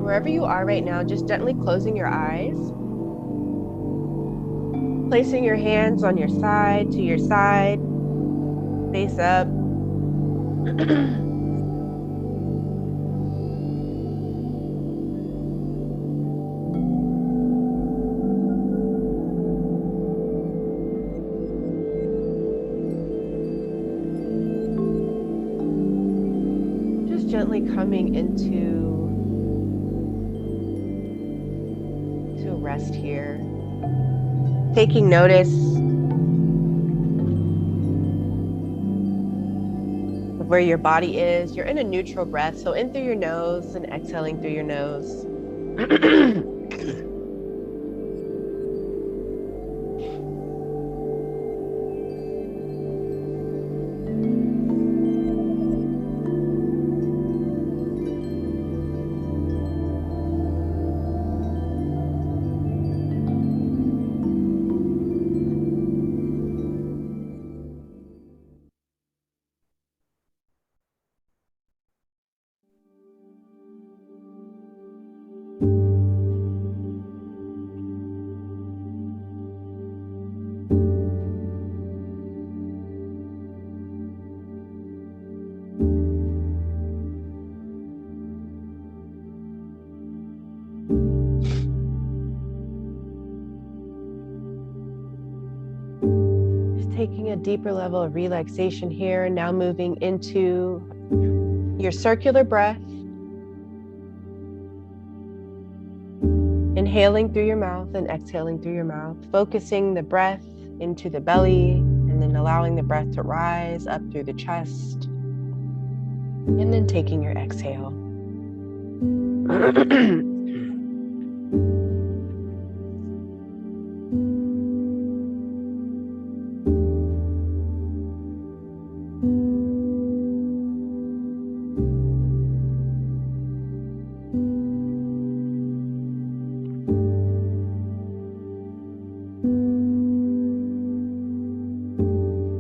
Wherever you are right now, just gently closing your eyes, placing your hands on your side, to your side, face up. Just gently coming into rest here. Taking notice of where your body is. You're in a neutral breath, so in through your nose and exhaling through your nose. Taking a deeper level of relaxation here, now moving into your circular breath. Inhaling through your mouth and exhaling through your mouth, focusing the breath into the belly and then allowing the breath to rise up through the chest. And then taking your exhale.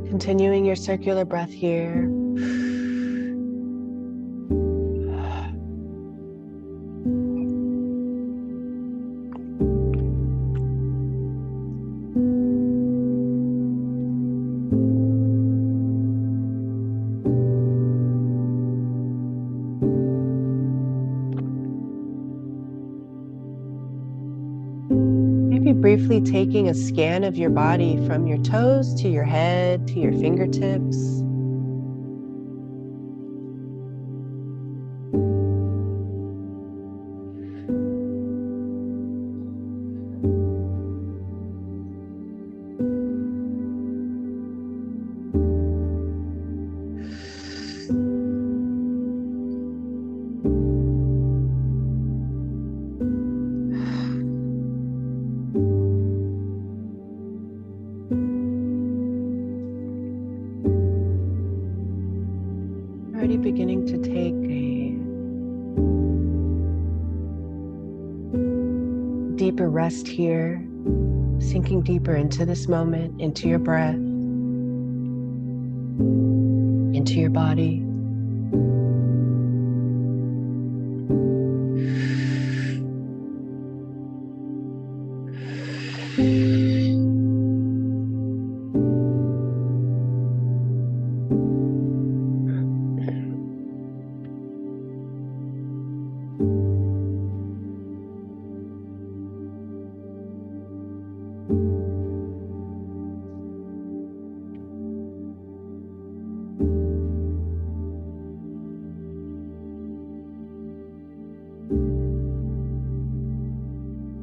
Continuing your circular breath here. Maybe briefly taking a scan of your body from your toes to your head to your fingertips. Already beginning to take a deeper rest here, sinking deeper into this moment, into your breath, into your body.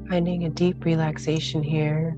Finding a deep relaxation here.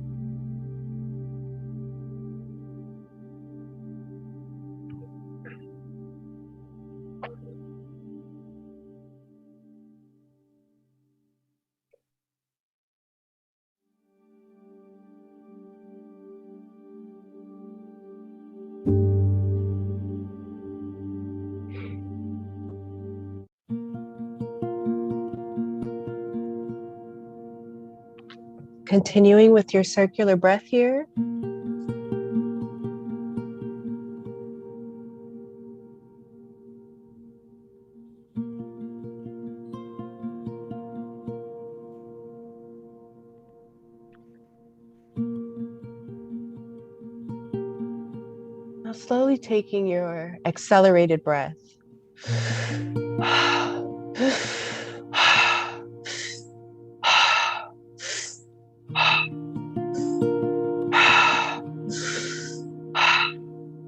Continuing with your circular breath here. slowly taking your accelerated breath.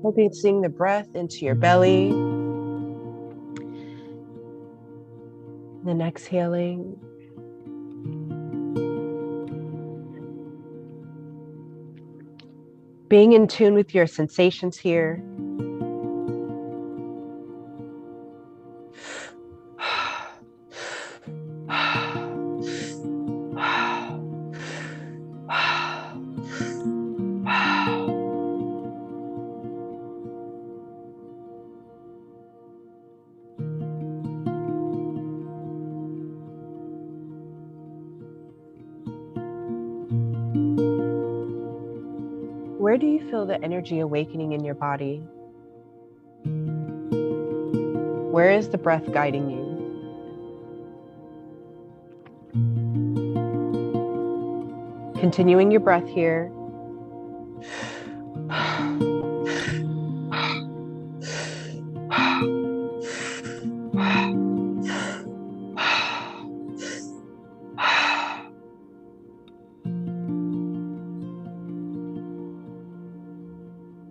Focusing the breath into your belly. Then exhaling. Being in tune with your sensations here. Where do you feel the energy awakening in your body? Where is the breath guiding you? Continuing your breath here.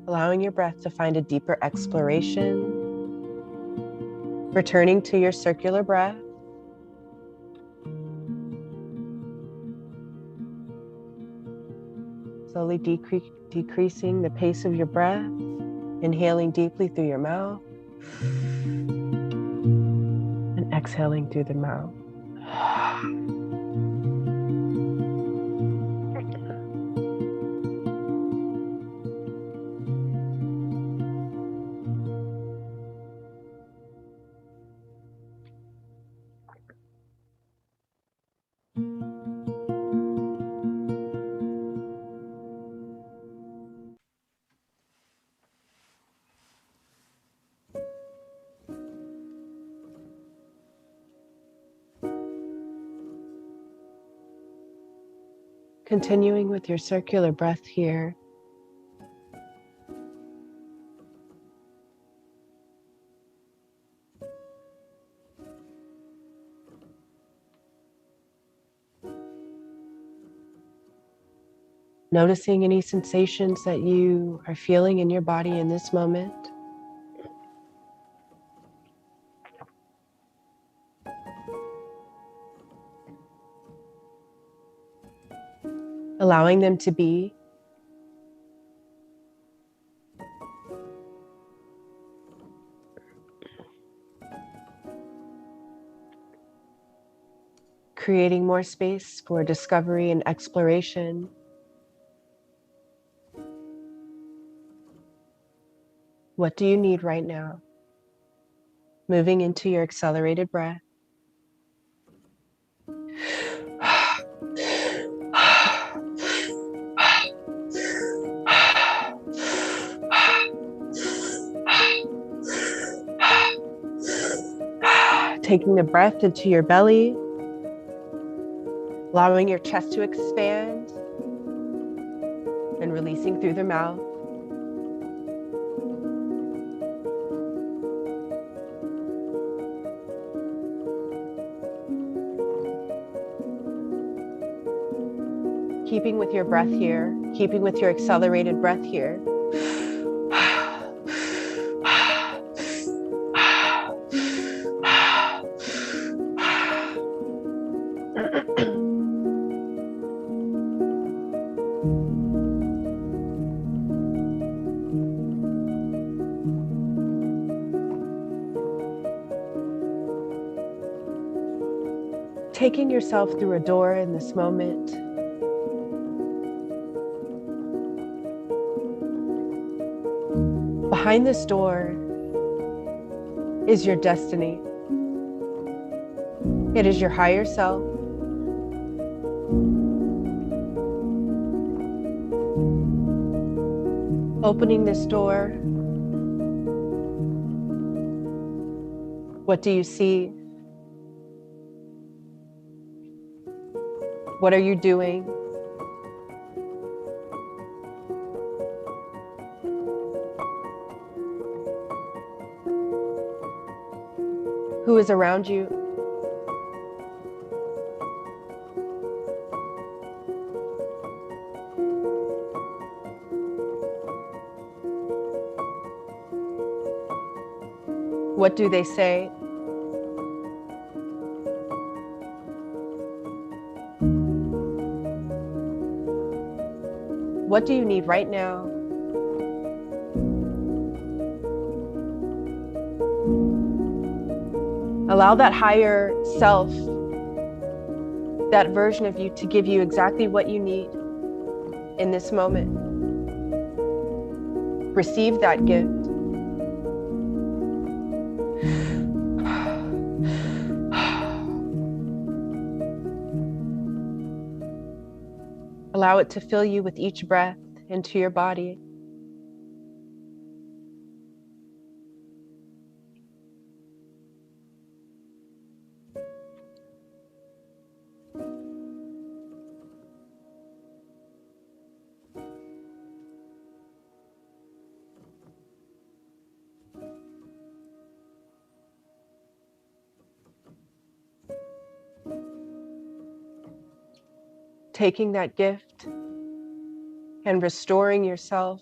Allowing your breath to find a deeper exploration. Returning to your circular breath. Slowly decreasing the pace of your breath. Inhaling deeply through your mouth. And exhaling through the mouth. Continuing with your circular breath here. Noticing any sensations that you are feeling in your body in this moment. Allowing them to be. Creating more space for discovery and exploration. What do you need right now? Moving into your accelerated breath. Taking the breath into your belly, allowing your chest to expand, and releasing through the mouth. Keeping with your breath here, keeping with your accelerated breath here. Taking yourself through a door in this moment. Behind this door is your destiny. It is your higher self. Opening this door, what do you see? What are you doing? is around you. What do they say? What do you need right now? Allow that higher self, that version of you, to give you exactly what you need in this moment. Receive that gift. Allow it to fill you with each breath into your body. Taking that gift and restoring yourself,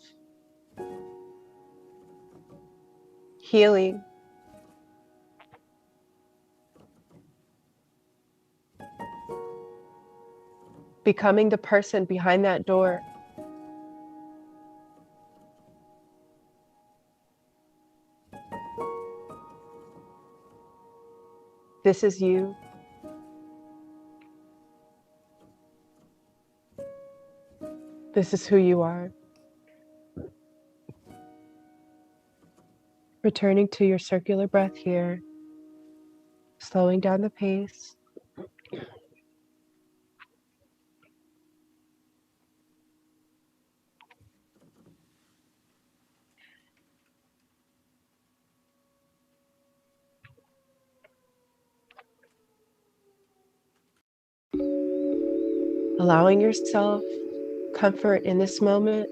healing, becoming the person behind that door. This is you. This is who you are. Returning to your circular breath here, slowing down the pace. Allowing yourself comfort in this moment.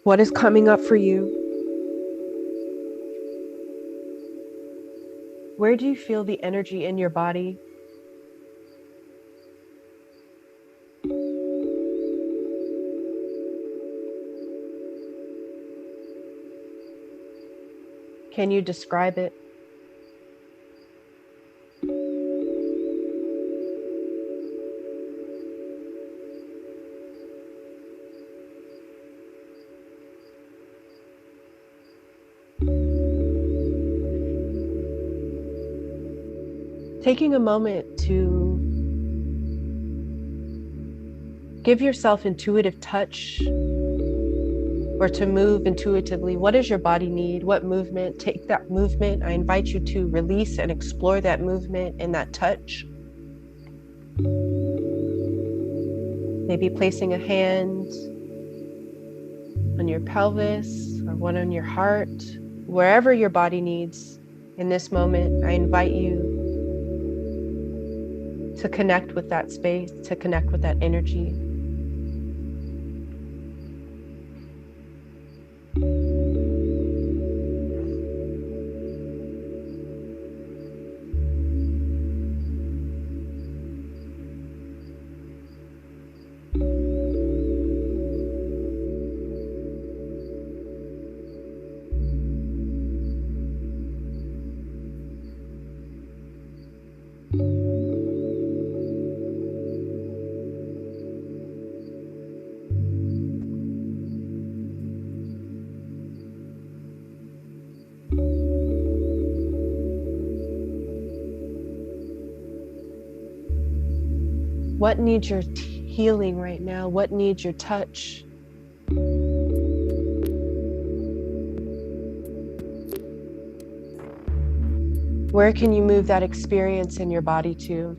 What is coming up for you? Where do you feel the energy in your body? Can you describe it? Taking a moment to give yourself intuitive touch or to move intuitively. What does your body need? What movement? Take that movement. I invite you to release and explore that movement and that touch. Maybe placing a hand on your pelvis or one on your heart. Wherever your body needs in this moment, I invite you to connect with that space, to connect with that energy. What needs your healing right now? What needs your touch? Where can you move that experience in your body to?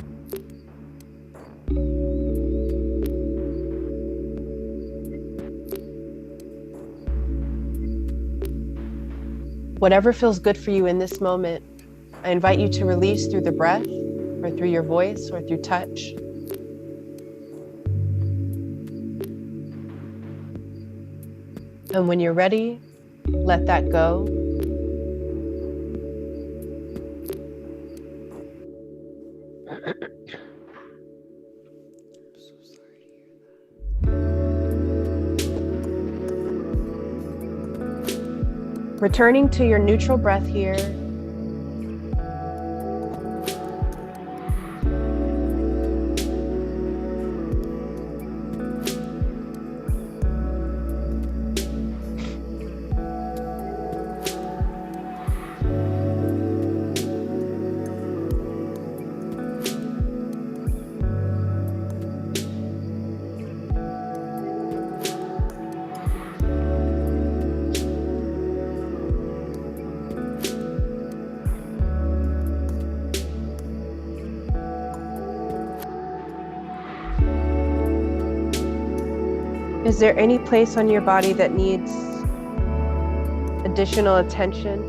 Whatever feels good for you in this moment, I invite you to release through the breath or through your voice or through touch. And when you're ready, let that go. Returning to your neutral breath here. Is there any place on your body that needs additional attention?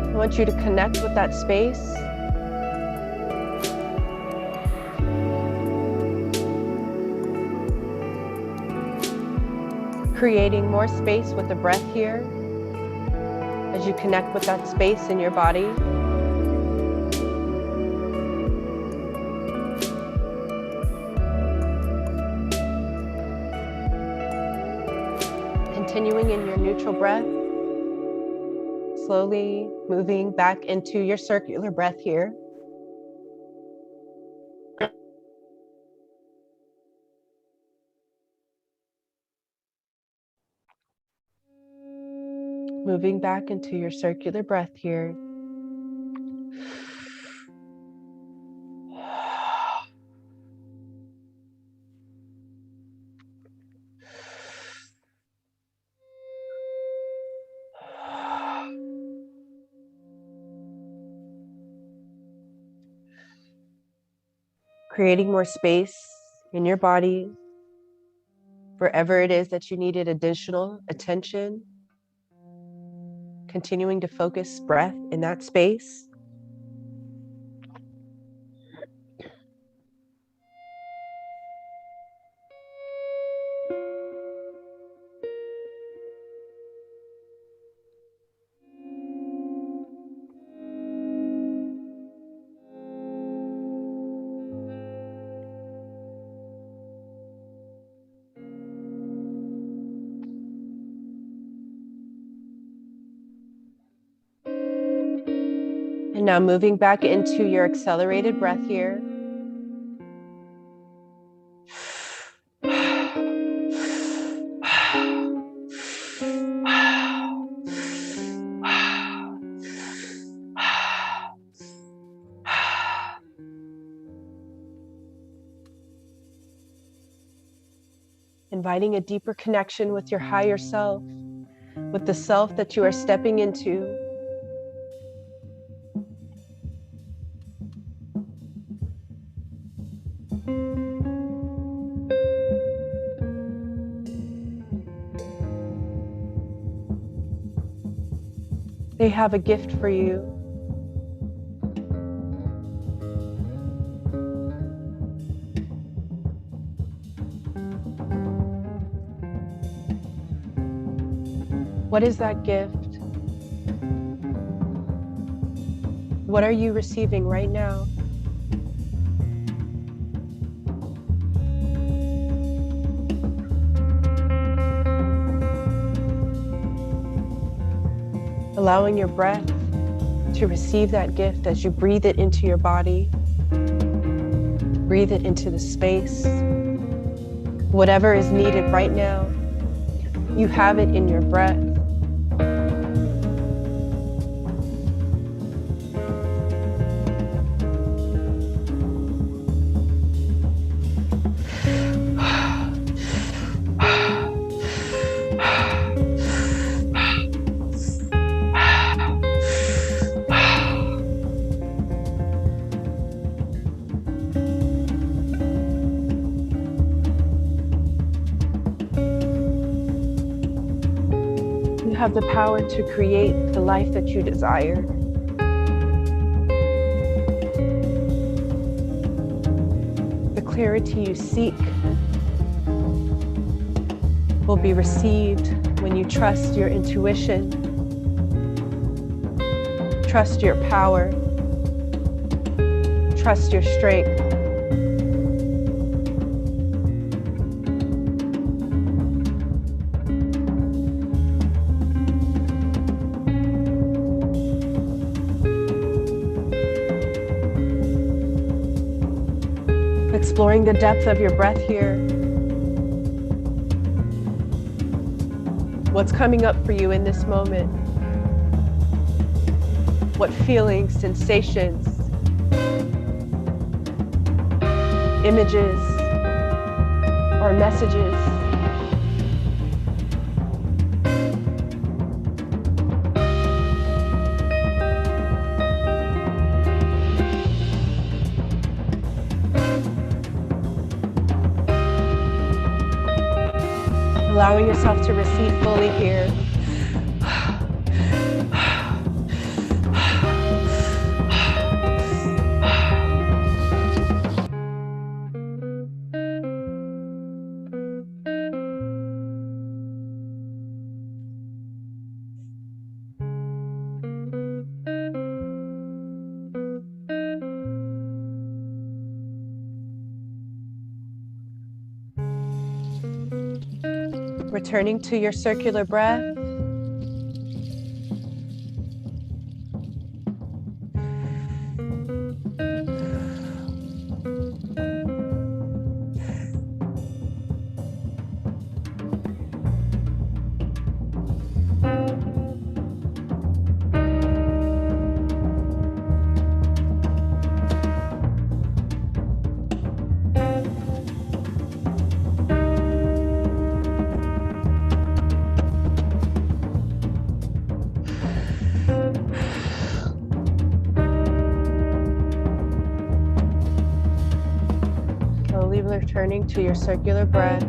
I want you to connect with that space. Creating more space with the breath here as you connect with that space in your body. Continuing in your neutral breath, slowly moving back into your circular breath here. Moving back into your circular breath here. Creating more space in your body wherever it is that you needed additional attention. Continuing to focus breath in that space. And now moving back into your accelerated breath here. Inviting a deeper connection with your higher self, with the self that you are stepping into. They have a gift for you. What is that gift? What are you receiving right now? Allowing your breath to receive that gift as you breathe it into your body. Breathe it into the space. Whatever is needed right now, you have it in your breath. You have the power to create the life that you desire. clarity you seek will be received when you trust your intuition, trust your power, trust your strength. Exploring the depth of your breath here. What's coming up for you in this moment? What feelings, sensations, images, or messages? Allowing yourself to receive fully here. Returning to your circular breath. Slowly returning to your circular breath.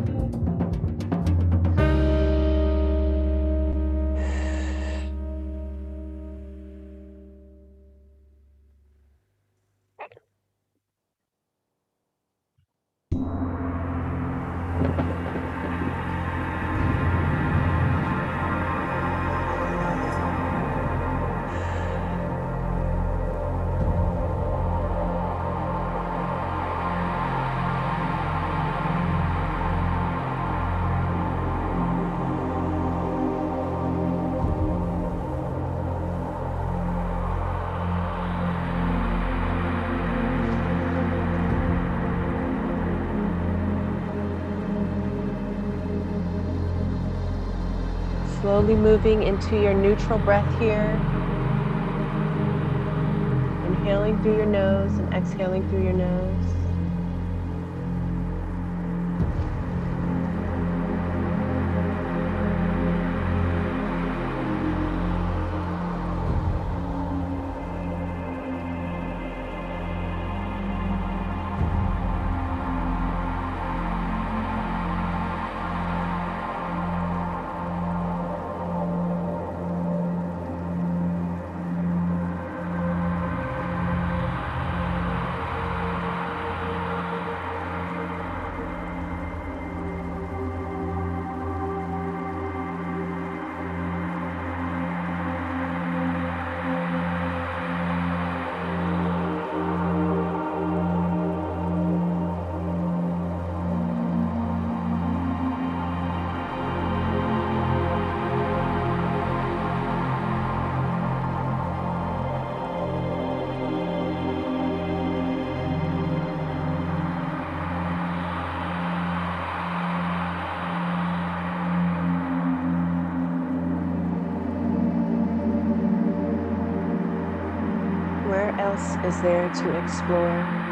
Slowly moving into your neutral breath here. Inhaling through your nose and exhaling through your nose. Where else is there to explore?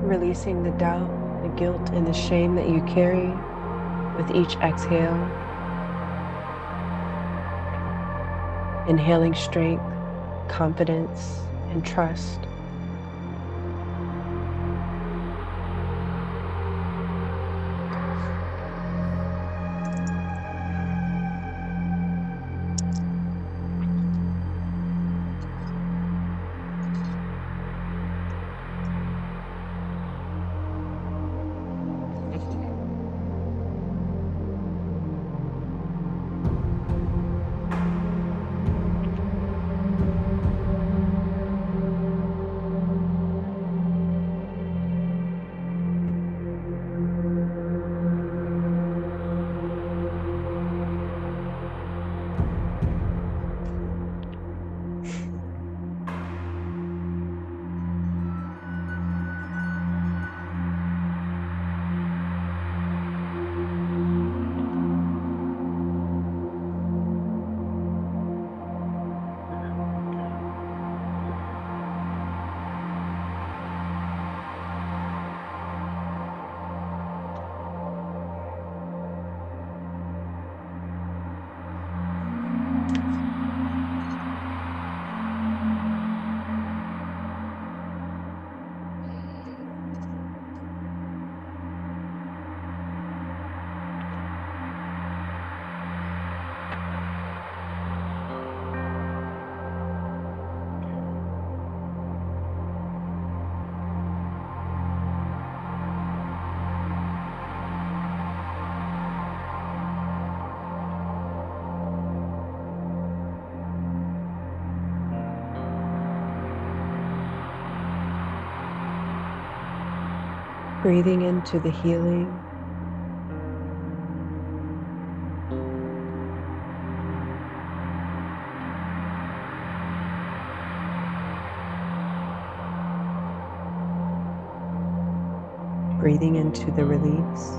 Releasing the doubt, the guilt, and the shame that you carry with each exhale. Inhaling strength, confidence, and trust. Breathing into the healing. Breathing into the release.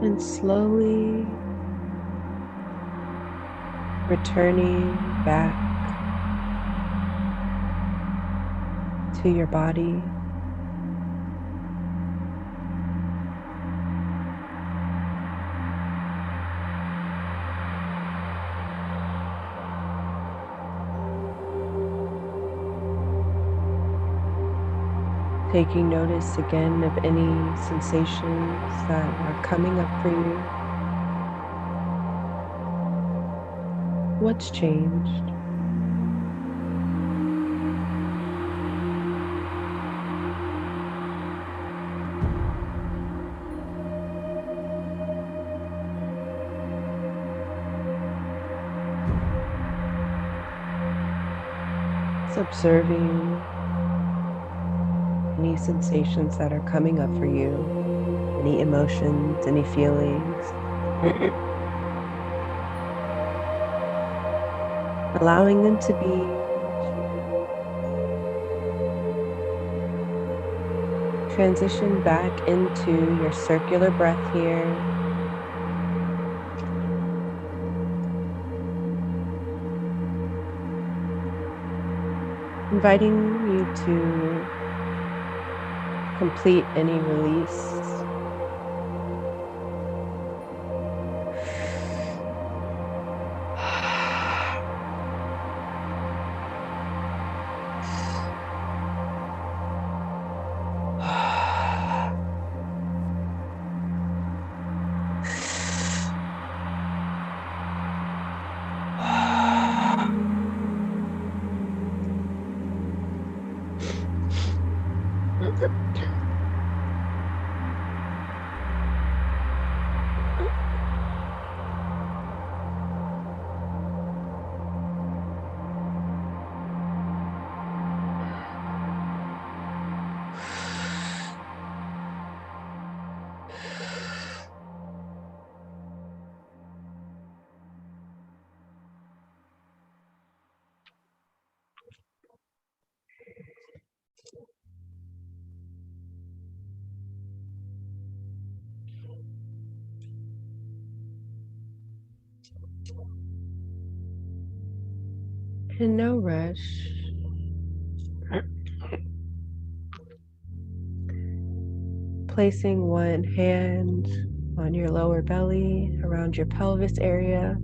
And slowly returning back to your body. Taking notice again of any sensations that are coming up for you. What's changed? It's observing any sensations that are coming up for you, any emotions, any feelings. Allowing them to be. Transition back into your circular breath here. Inviting you to complete any release. And no rush. Placing one hand on your lower belly, around your pelvis area.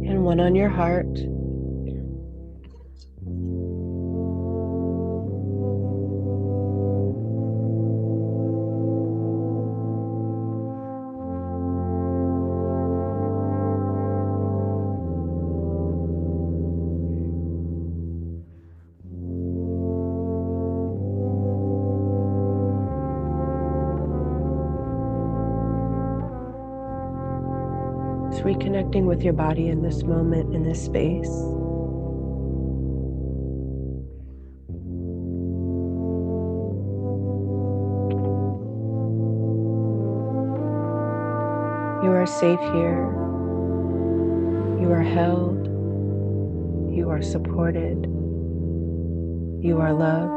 And one on your heart. Just reconnecting with your body in this moment, in this space. You are safe here. You are held. You are supported. You are loved.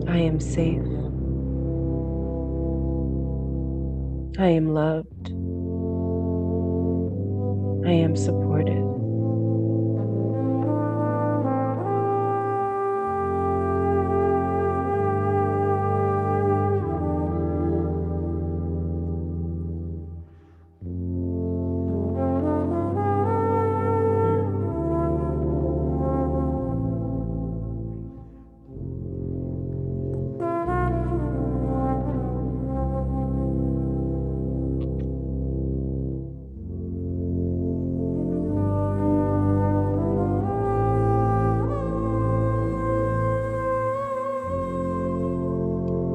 I am safe. I am loved. I am supported.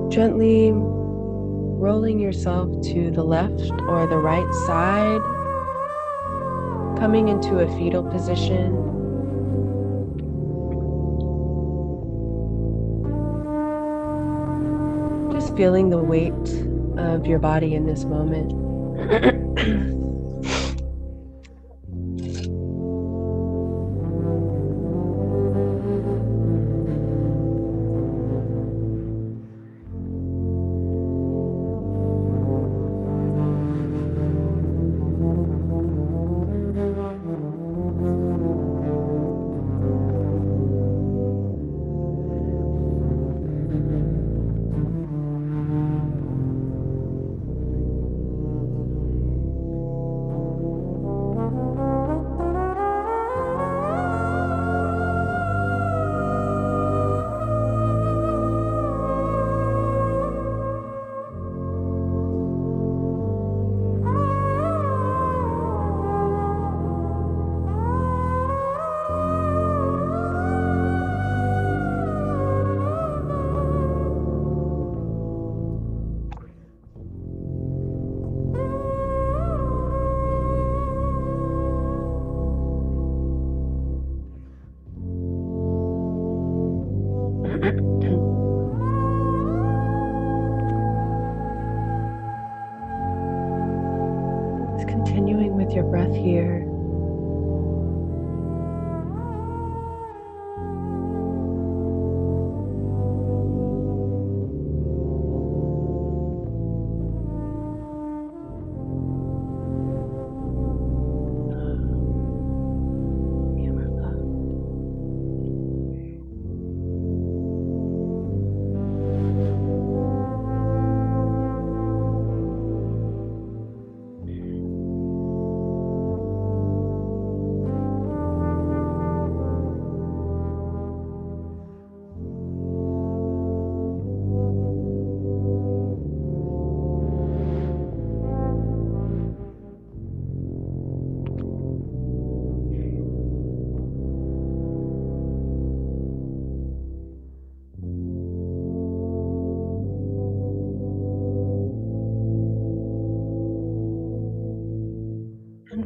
Gently rolling yourself to the left or the right side, coming into a fetal position. Just feeling the weight of your body in this moment. Just continuing with your breath here.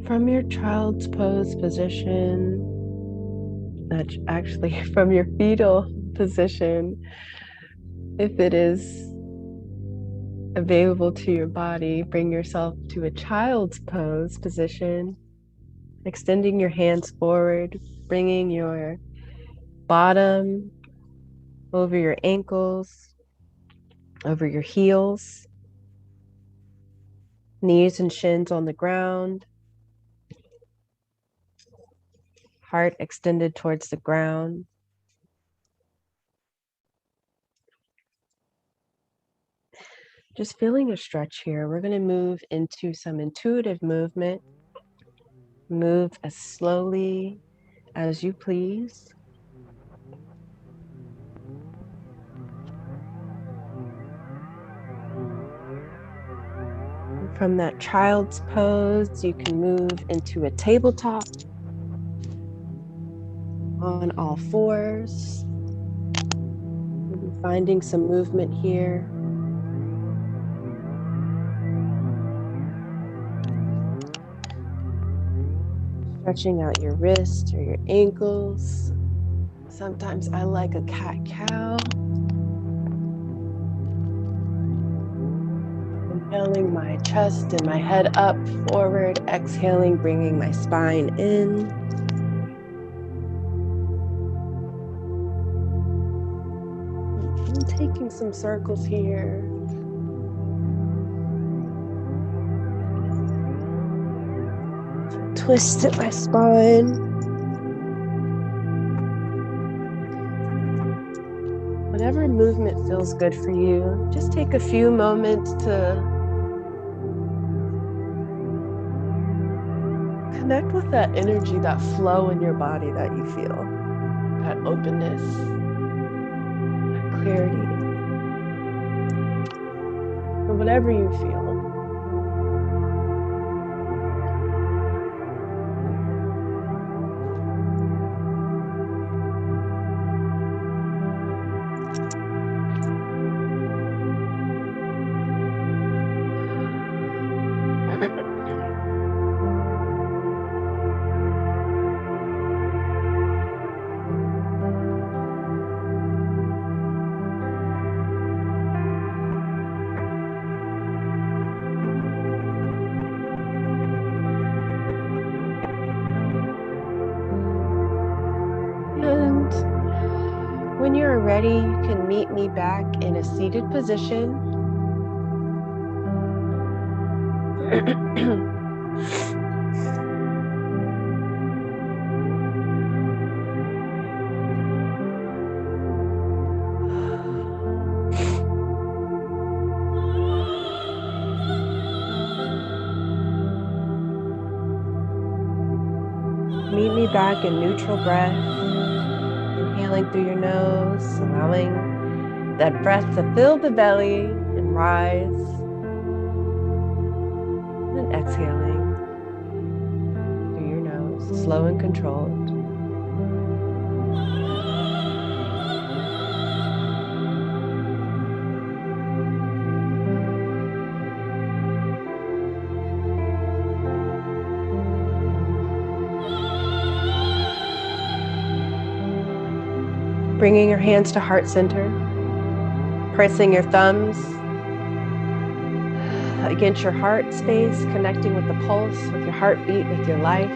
From your child's pose position, actually from your fetal position, if it is available to your body, bring yourself to a child's pose position, extending your hands forward, bringing your bottom over your ankles, over your heels, knees and shins on the ground, heart extended towards the ground. Just feeling a stretch here. We're going to move into some intuitive movement. Move as slowly as you please. From that child's pose, you can move into a tabletop on all fours. Maybe finding some movement here. Stretching out your wrists or your ankles. Sometimes I like a cat-cow. Inhaling my chest and my head up, forward. Exhaling, bringing my spine in. I'm taking some circles here. Twist at my spine. Whatever movement feels good for you, just take a few moments to connect with that energy, that flow in your body that you feel, that openness, that clarity, or whatever you feel. And when you're ready, you can meet me back in a seated position. Meet me back in neutral breath. Inhaling through your nose, allowing that breath to fill the belly and rise. And then exhaling through your nose, slow and controlled. Bringing your hands to heart center, pressing your thumbs against your heart space, connecting with the pulse, with your heartbeat, with your life.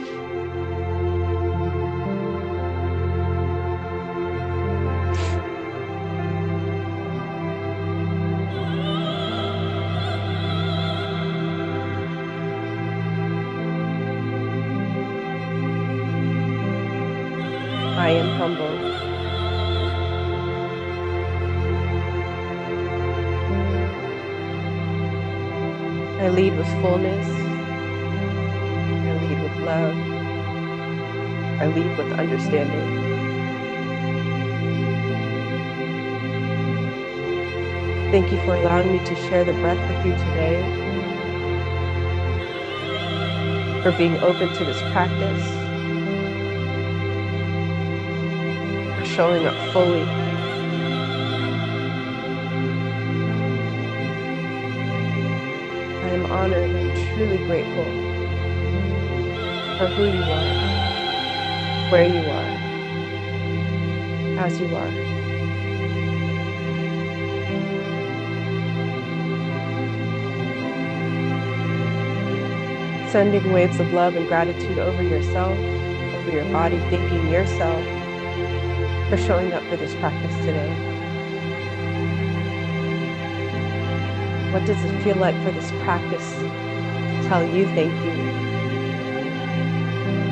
I am humble. I lead with fullness. I lead with love. I lead with understanding. Thank you for allowing me to share the breath with you today, for being open to this practice, for showing up fully. I am honored and truly grateful for who you are, where you are, as you are. Sending waves of love and gratitude over yourself, over your body, thanking yourself for showing up for this practice today. What does it feel like for this practice to tell you thank you?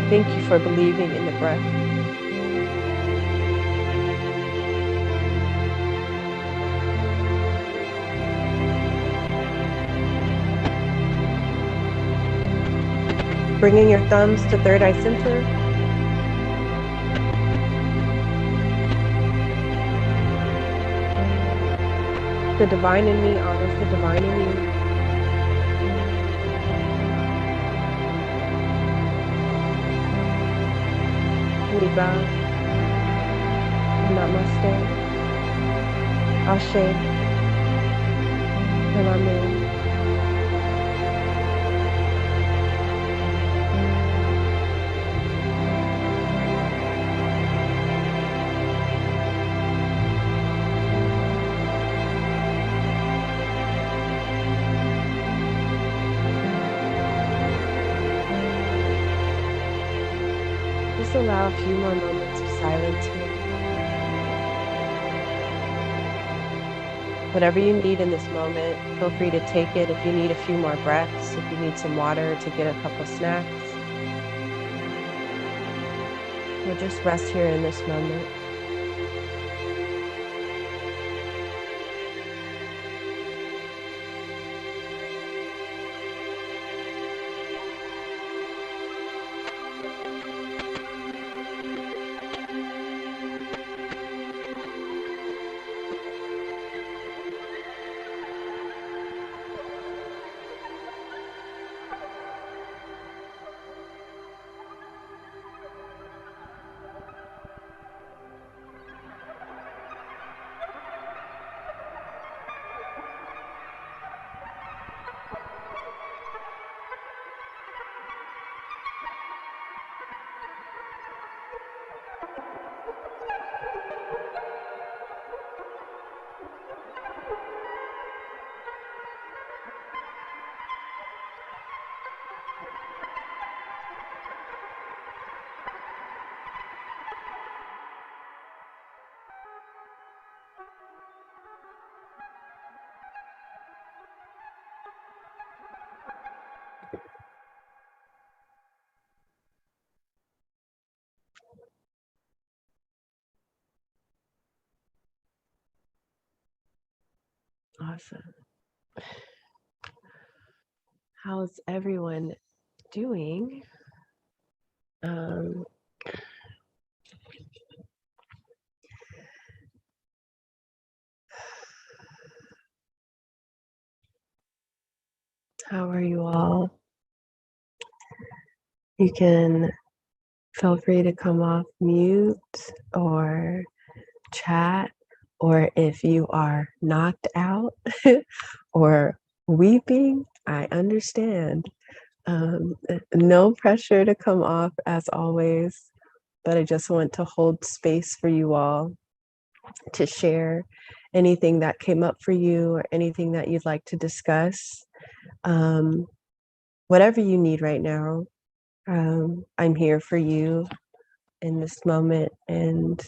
Thank you for believing in the breath. Bringing your thumbs to third eye center. The divine in me honors the divine in you. We bow. Namaste. Ashe. And Amen. Just allow a few more moments of silence here. Whatever you need in this moment, feel free to take it. If you need a few more breaths, if you need some water to get a couple snacks, or just rest here in this moment. Awesome. How's everyone doing? How are you all? You can feel free to come off mute or chat, or if you are knocked out or weeping, I understand. No pressure to come off as always, but I just want to hold space for you all to share anything that came up for you or anything that you'd like to discuss. Whatever you need right now, I'm here for you in this moment. And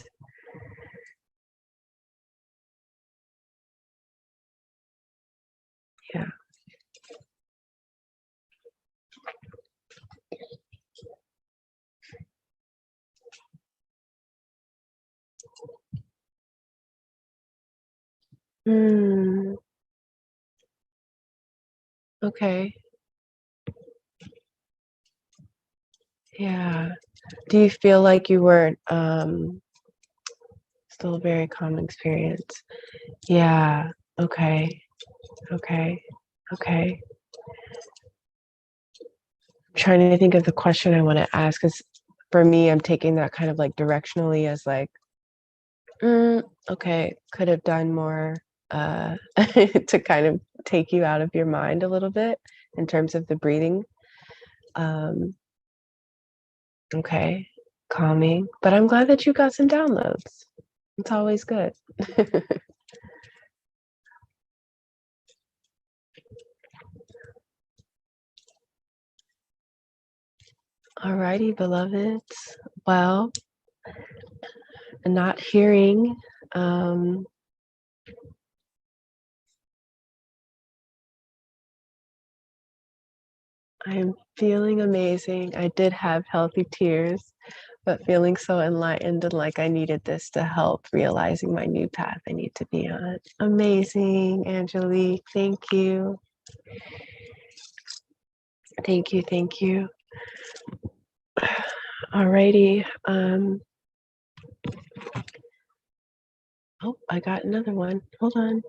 yeah. Okay. Yeah. Do you feel like you were still a very common experience? Yeah. Okay. Okay. Okay. I'm trying to think of the question I want to ask, because for me, I'm taking that kind of like directionally as like, okay, could have done more to kind of take you out of your mind a little bit in terms of the breathing. Okay, calming. But I'm glad that you got some downloads. It's always good. Alrighty, beloveds. Well, not hearing I'm feeling amazing. I did have healthy tears, but feeling so enlightened and like I needed this to help realizing my new path I need to be on. Amazing, Angelique. Thank you. Thank you. Thank you. Alrighty. Oh, I got another one. Hold on.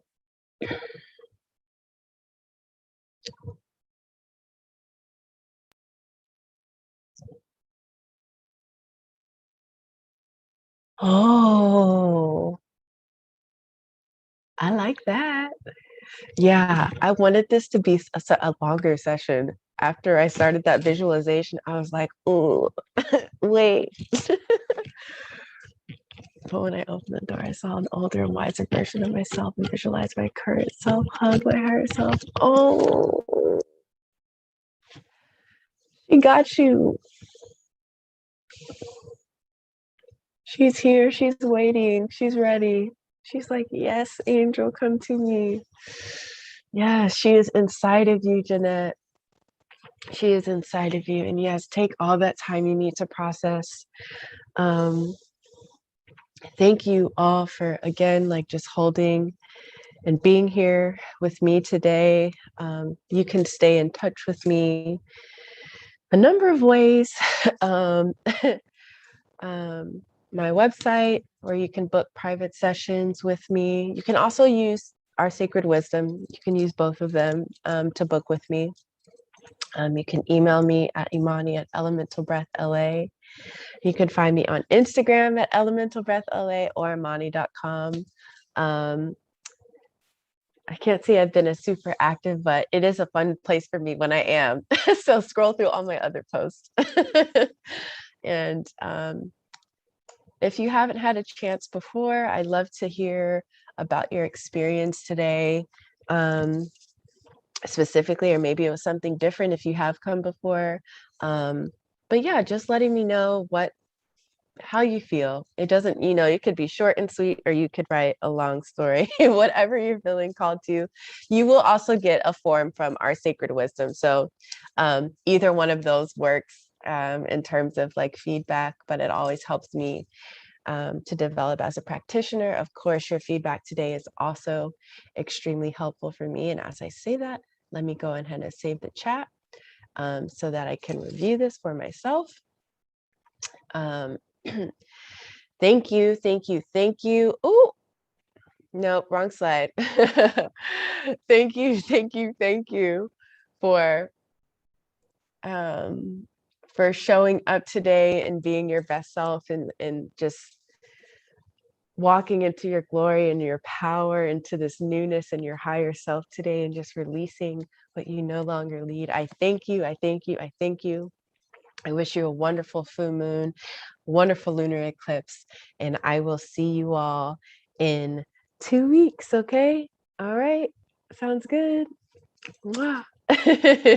Oh, I like that. Yeah, I wanted this to be a longer session. After I started that visualization, I was like, oh, wait. But when I opened the door, I saw an older and wiser version of myself and visualized my current self hug my higher self. Oh, she got you. She's here. She's waiting. She's ready. She's like, yes, angel, come to me. Yes, she is inside of you, Jeanette. She is inside of you. And yes, take all that time you need to process. Thank you all for, again, like just holding and being here with me today. You can stay in touch with me a number of ways. um, my website, where you can book private sessions with me. You can also use our Sacred Wisdom. You can use both of them to book with me. You can email me at Imani at Elemental Breath LA. You can find me on Instagram at Elemental Breath LA or Imani.com. I can't say I've been a super active, but it is a fun place for me when I am. So scroll through all my other posts. And if you haven't had a chance before, I'd love to hear about your experience today, specifically, or maybe it was something different if you have come before. But yeah, just letting me know how you feel. It doesn't, it could be short and sweet, or you could write a long story, whatever you're feeling called to. You will also get a form from our Sacred Wisdom. So either one of those works in terms of like feedback, but it always helps me to develop as a practitioner. Of course, your feedback today is also extremely helpful for me. And as I say that, let me go ahead and save the chat so that I can review this for myself. Thank you, thank you, thank you. Oh, no, wrong slide. Thank you, thank you, thank you for showing up today and being your best self and just walking into your glory and your power, into this newness and your higher self today, and just releasing what you no longer need. I thank you, I thank you, I thank you. I wish you a wonderful full moon, wonderful lunar eclipse, and I will see you all in 2 weeks, okay? All right, sounds good. Mwah.